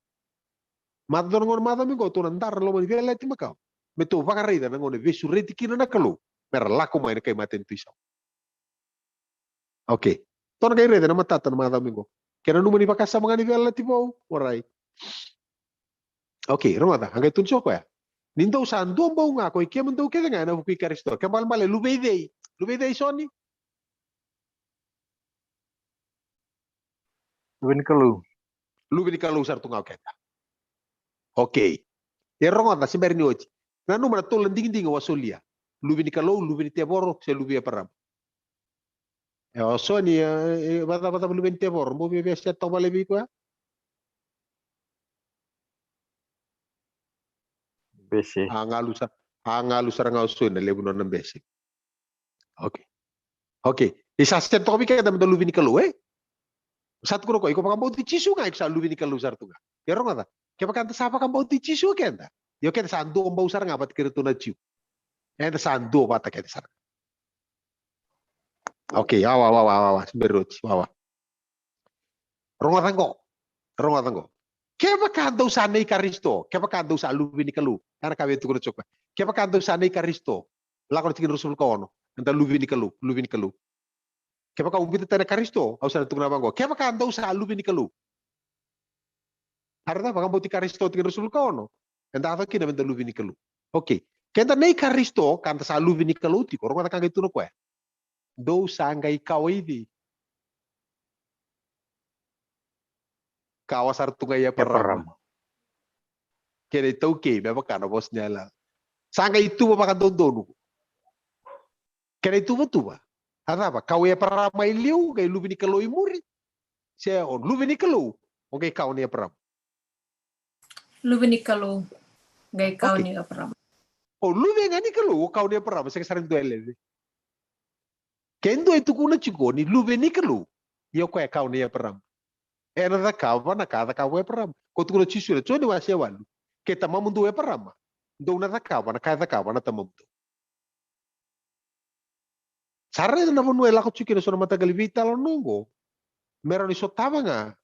Mata dorang ono mata mengo to na ndar loma ni vela lati makawa. Beto pakareda na ngone vesu reti kina na kalu. Mera lako mai na kai mata ni tuisa. Okay. Tona kai reda na matata na mata mengo. Kena numani bakasam ngani vela lati bau. Alright. Okay, romata, hanggai tunso ko ya. Nindo sa ando bau nga ko ike mundo ke nga na buki Karisto. Kemal male lubeidei. Lubeidei soni. Lubini kalu sartu ngau keta. Okay. Ya romata simberi ni oji. Na numana tolan ding wasolia. Lubini kalu, lubini teboro, se lubia param. Ya soni bata lubini teboro, mo bebe set to balebi ko. BC. Angalu sarang ausun na lebunon ng basic. Okay. Isa set to bika da lubi ni kalu Sat ko iko pakambau ti chisu nga sa lubi ni kalu sartu nga. Pero nga kaya pakanta sa pakambau ti chisu kenda. Yo kaya sa ando ambau sarang apat kirito na chiu. Enda sa ando bata kaya sarang. Okay, awa berot wawa. Rongatango. Kaya pakando sa nei Karisto, kaya pakando sa lubi ni kalu. Karena kami itu kuno cokba. Kaya pakando sa nei Karisto. Lakon tingin Rasul kaono. Enta lubi ni kalu. Kaya pakau kita tena Karisto, au sa tungna bango. Kaya pakando sa lubi ni kalu. Harta pakang bauti Karisto tingin Rasul kaono. Enta ato kina enta lubi ni kalu. Okay. Kaya nei Karisto kanta sa lubi ni kalu ti korong kata kangay tuno ko do sangai kawaidi. Kawasar tungai ya peram. Kaya ito okay, may makano bos niya lang. Sangai itu ba dono. Kaya itu ba? Ano ba? Kawaya para may liw, kay lubi ni kalo imuri. Siya on lubi ni kalo. Okay, kaw niya peram. Lubi ni kalo, gay kaw niya peram. Oh, lubi nga ni kalo, kaw niya peram. Sa kasarang duele. Kendo itu kuna chigo ni lubi ni kalo. Yo kaya kaw niya peram. Era da kawa na kada kawa peram. Kotu kuna chisura choni wasya walu. Kita mamundu e perama. Do na da kawa na kada kawa na tamundu. Sarre na bunu ela ko chikino so na matagal vital nungo. Meron iso tama nga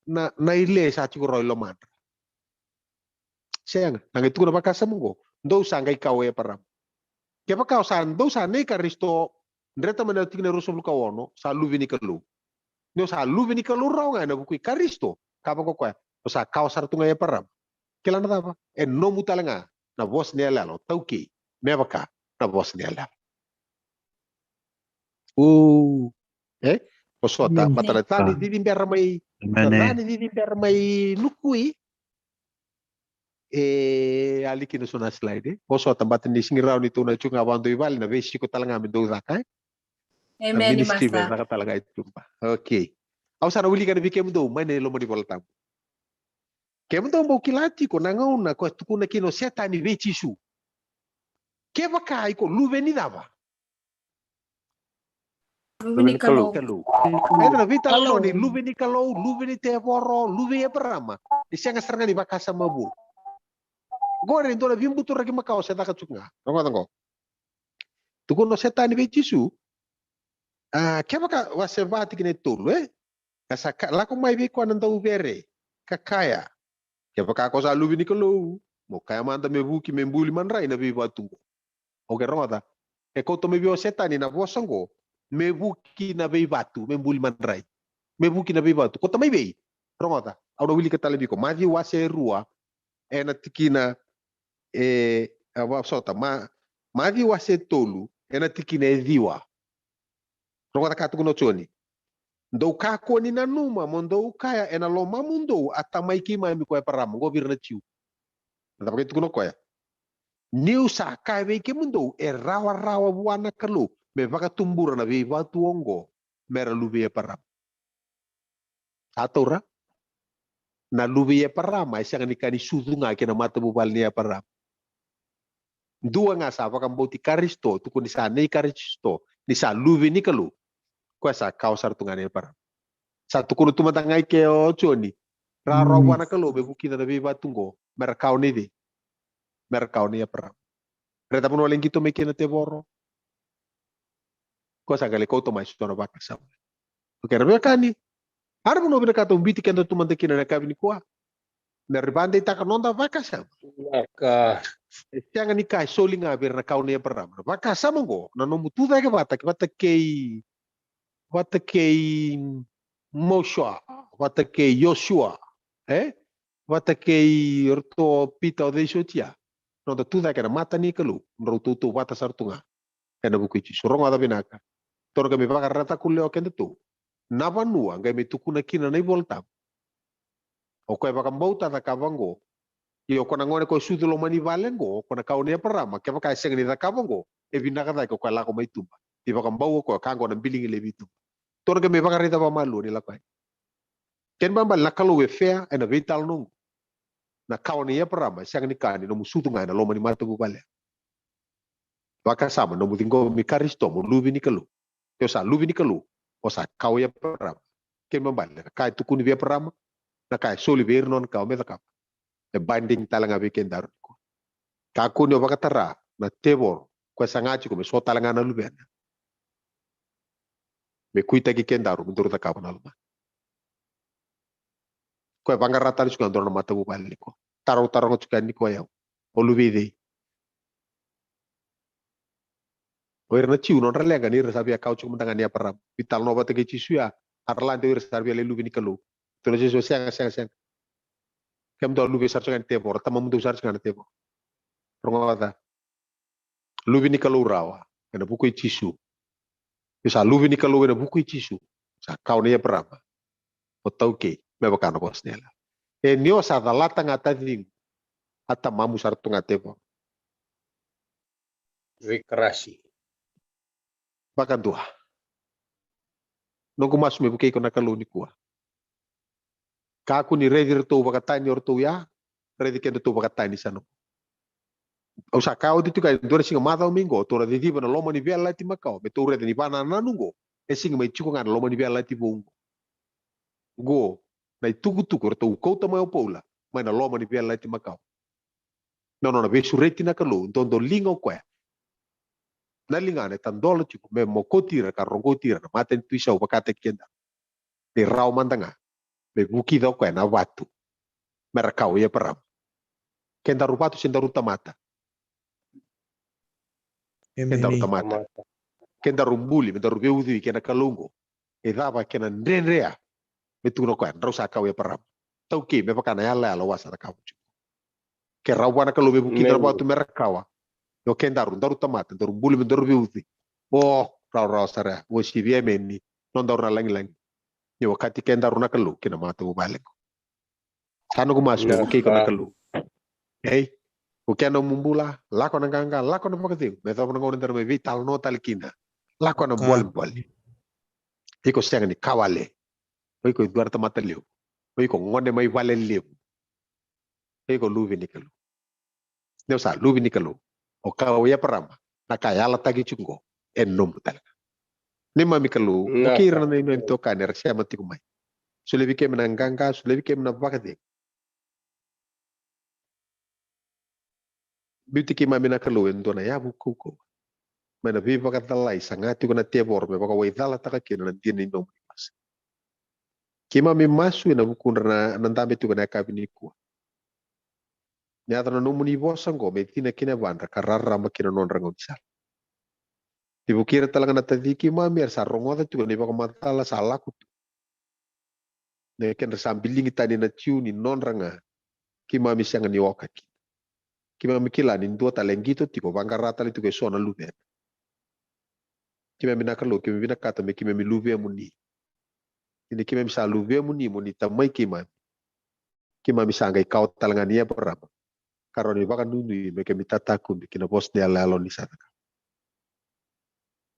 na ile sa chikuro ilo mantra. Siya nga nangitu na bakasa mungo. Do sangay kawa e peram. Kaya pa kausan do sa ne Karisto ndreta manatik na rusul kawono sa lubi ni kalu. No sa lubi ni kalu raw nga na bukui Karisto. Kapa ko kwa. O sa kausar tunga e peram. Kailan na tapa? No mo talaga na boss niya lalo. Tauki. Meba ka na boss niya lalo. Posota. Matalatan. Didimber may lukui. Alikin na slide. Posota. Batin ni singiraw nito na chunga wando ibali na besi ko talaga amin do zakay. Amen, Master. Talaga ito pa. Okay. Ako sana uli ka na bikem do. May nilo mo di bolatang. Kaya mo daw mo kilati ko nangauna ko at kuna kino seta ni vechisu. Kaya ba kai ko luve ni daba? Luve ni kalau. Kalu. Ay na vital Kalau. no ni luve ni kalau, luve ni teboro, luve ya perama. Di siang seranga ni bakasa mabu. Gore ndo na vimbutu ragi makao seta kacunga. Rongo. Tuko no seta ni bejisu. Kaya ka wasevati kine tulu Kasa lako mai be kwa nanda ubere. Kakaya. Kaya ka kosa luve ni kalau. Mo kaya manda mebuki membuli manrai na bibatu. Oke rongo ta. Kau to mebio seta ni na bosango. Mebuki na bibatu membuli manrai. Mebuki na bibatu. Kau to mebe. Rongo ta. Auda wili kata lebih ko. Maji wase rua. Na tikina sota maji wase tolu na tikina diwa. Rongo ta katu kuno choni. Ndo kako ni na numa mondo kaya ena loma mundo atamai kima mi ko param go birna chiu. Nda pakai kuno ko ya. Niu sa kai be ke mundo rawa buana kalu me baka tumbura na be batu ongo mera lubi param. Atora na lubi param ai sanga ni kani sudunga ke na mata bubal ni param. Dua nga sa baka mboti karisto tu ni sa nei karisto ni sa lubi ni kalu. Ko sa kausar tungane param. Satu kuno tumatangai ke o choni. Rawa buana kalu be buki na be batu ngo mera kau ni di. Mera kau ni param. Reta puno lagi to mekina te boro. Cosa que le couto mais tona baka sa. Porque rebe kani. Har puno bina kato mbiti kendo tu mante kina na kabini kwa. Na ribande ita kanonda baka sa. Baka. Sianga ni kai solinga bir na kaune param. Baka sa mongo. Na no mutu da ke bata kei Moshua, bata kei Joshua. Bata kei orto pita o de sotia. No da tu da ke na mata ni kalu. No tu bata sartunga. Kena buku ichi surong ada binaka. Toro kami bakar rata kuleo kende tu. Nava nua ngai me tukuna kina nei volta. O koe baka mbauta da kavango. Io kona ngone ko sudulo mani valengo kona kaune parama ke baka sengni da kavango. E binaka da ko kala ko mai tumba. Ti baka mbau ko kango na bilingi le bitu. Toro kami bakar rita ba malu ni lakai. Ken bambal na kalu we fair and a vital nung. Na kaune ya parama sengni kani no musutu ngai na lo mani mata bu bale. Baka sama no mutingo mi karisto mo lubi ni kalu. Yo sa lubi ni kalu. O sa kau ya perama. Ken membal kai tukuni via perama. Na kai soli ver non kau me takap. E banding talanga be ken daru ko. Ka ko no baka tara na tebor ko sangachi ko me so talanga na lubi. Me kuita ki ken daru mundur takap na lubi. Ko bangarata ni sukan dorna mata bu bali ko. Taro sukan ni ko yaw. O lubi de. Oir na ciu non ralega ni resabia kau cuma tangan ya peram. Vital no bata ke cisuya. Arlan te resabia le lubi ni kalu. Tulo cisu siang. Kem do lubi sar kan tebor. Tama mundu sar kan tebor. Rongo bata. Lubi ni kalu rawa. Kena buku cisu. Bisa lubi ni kalu kena buku cisu. Sa kau ni ya peram. O tau ke. Me bakano bosnela. E nio sa dalata ngata ding. Ata mamu sar tunga tebor. Vikrasi. Bakan tua. Nunggu mas me bukai kona kalu ni kuah. Kaku ni ready retu bakatani ortu ya. Ready kendo tu bakatani sano. Usa kau ditu kai dore singa mata mingo. Tora di diba na loma ni bela ti makau. Betu ready ni bana nanungo. E singa mai chuko ngana loma ni bela ti bungo. Go. Na tuku retu kau ta mai opola. Mai na loma ni bela ti makau. No na besu reti na kalu. Dondo lingo kwe. Na lingane tandola chico me mokotira ka rongotira na maten tuisa o bakate kenda ni rau mandanga me buki do ko na watu merakau ya peram kenda rupatu senda ruta mata kenda rumbuli me daru beudi kena kalungo e dava kena ndrenrea me tuno ko rosa kau ya peram tau ki me pakana ya la wasa ka ke rawana kalu me buki dar watu merakawa yo kenda daru tamata daru buli daru biuti oh raw sara wo si vie menni non daru lang yo wakati kenda runa kalu kina mata bu balik sanu ko mas me buki ko kalu o kena mumbula lako na ganga lako na pakati me to na ngon me vital no talkina lako na bol iko senga ni kawale iko duar tamata liu iko ngone mai vale liu iko luvi ni kalu ne sa luvi ni kalu o kau ya perama na kaya la tagi chungo en nombu talaga Ni mami kalu. Nah. Ukira na ino ito ka ni raksya mati kumay. Sulebi kem na ngangka, sulebi kem na bakati. Beauty ki mami na kalu ento na yabu kuko. Mana viva katalay sangati ko na tebor me baka waidala taka kina na dini no mas. Ki mami masu na bukun na nandami tu na kabini ko. Nyata na numuni bosan ko me tina kina bandra karara makina non rangon sal. Ibu kira talaga na tadiki mami ar sarongota tu ni baka matala salaku. Ne ken sambilingi tani na ciuni non ranga. Ki mami sianga ni wakaki. Ki mami kila ni dua talengito tiko bangkarata itu ke sona lube. Ki mami nakalo ki mami nakata me ki mami lube muni. Ini ki mami sa lube muni tamai ki mami. Ki mami sanga ikau talangan ia perama. Karoni baka nunui me kemi tataku me kina bos de alalo ni sana.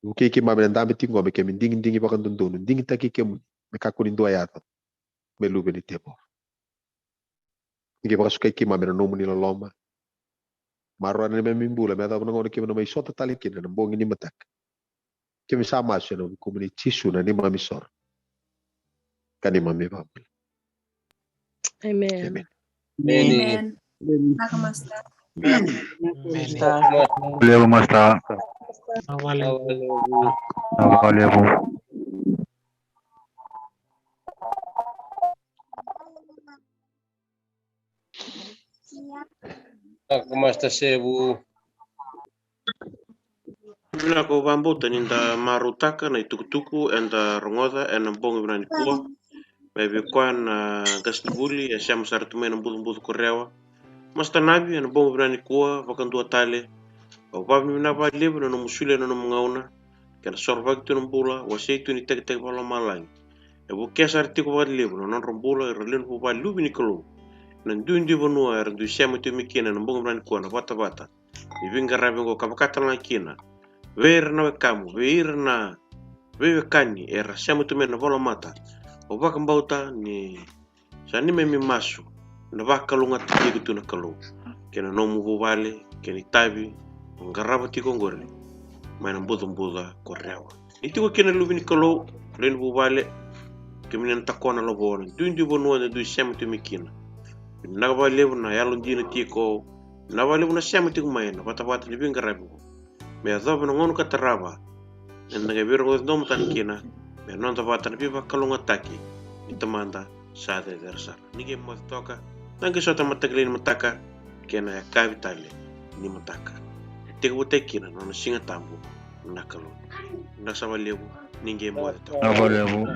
Uke ki mami nandami tingo me kemi dingi baka tundunu dingi taki kemu me kakunin dua yato. Me lube ni tebo. Ngi baka sukai ki mami na nomuni loloma. Marwan ni memimbula me ataupun ngono ki mai sota talikin na bongi ni matak. Kemi sama sio no kumuni chisu na ni mami sor. Kani mami babul. Amen. Amen. Amen. Master. Levo Master. Awali. Awali Abu. Ako Master Sebu. Mina ko vambuta ninda marutaka na itukutuku enda rongoda ena bongo brani kuwa. Bebe kwan gasnibuli ya siam sartume na mbudu korewa. Masta nabi ena bongo brani kuwa vakantua tale. O babi mina ba lebu na musule na mungauna. Kana sorbak tu nambula waseitu ni tek bala malang. Ebu kesar tiku ba lebu na rombula erlen bu ba lubi ni kolo. Nan dundi bonua er du siam tu mikina na bongo brani kuwa na bata. Ivinga rabi ngo kabakata na kina. Ver na kamu, ver na vewe kani era siam tu mena bola mata. O baka mbauta ni sani me mi masu. Na baka lunga tiki tu na kalo. Kena nomu bubale, kena tabi, ngaraba tiko ngore. Maina mbuda korewa. Nitiko kena lubi ni kalo, len bubale, kemina takona lobona. Dundi bonua na du siam tu mikina. Nagaba lebu na yalon dina tiko. Nagaba lebu na siam tu maina, bata ni binga rabi. Me adobe na ngono kataraba. Nenda gabiro ngos dom tan kina. Me non tabata na biba kalunga taki. Itamanda sa de dersar. Nige mo toka. Nanga sota mataglin mataka. Kena ya kabitale ni mataka. Tigo tekina no singa tambu nakalo. Nasaba lebu ninge mo toka. Awali Abu.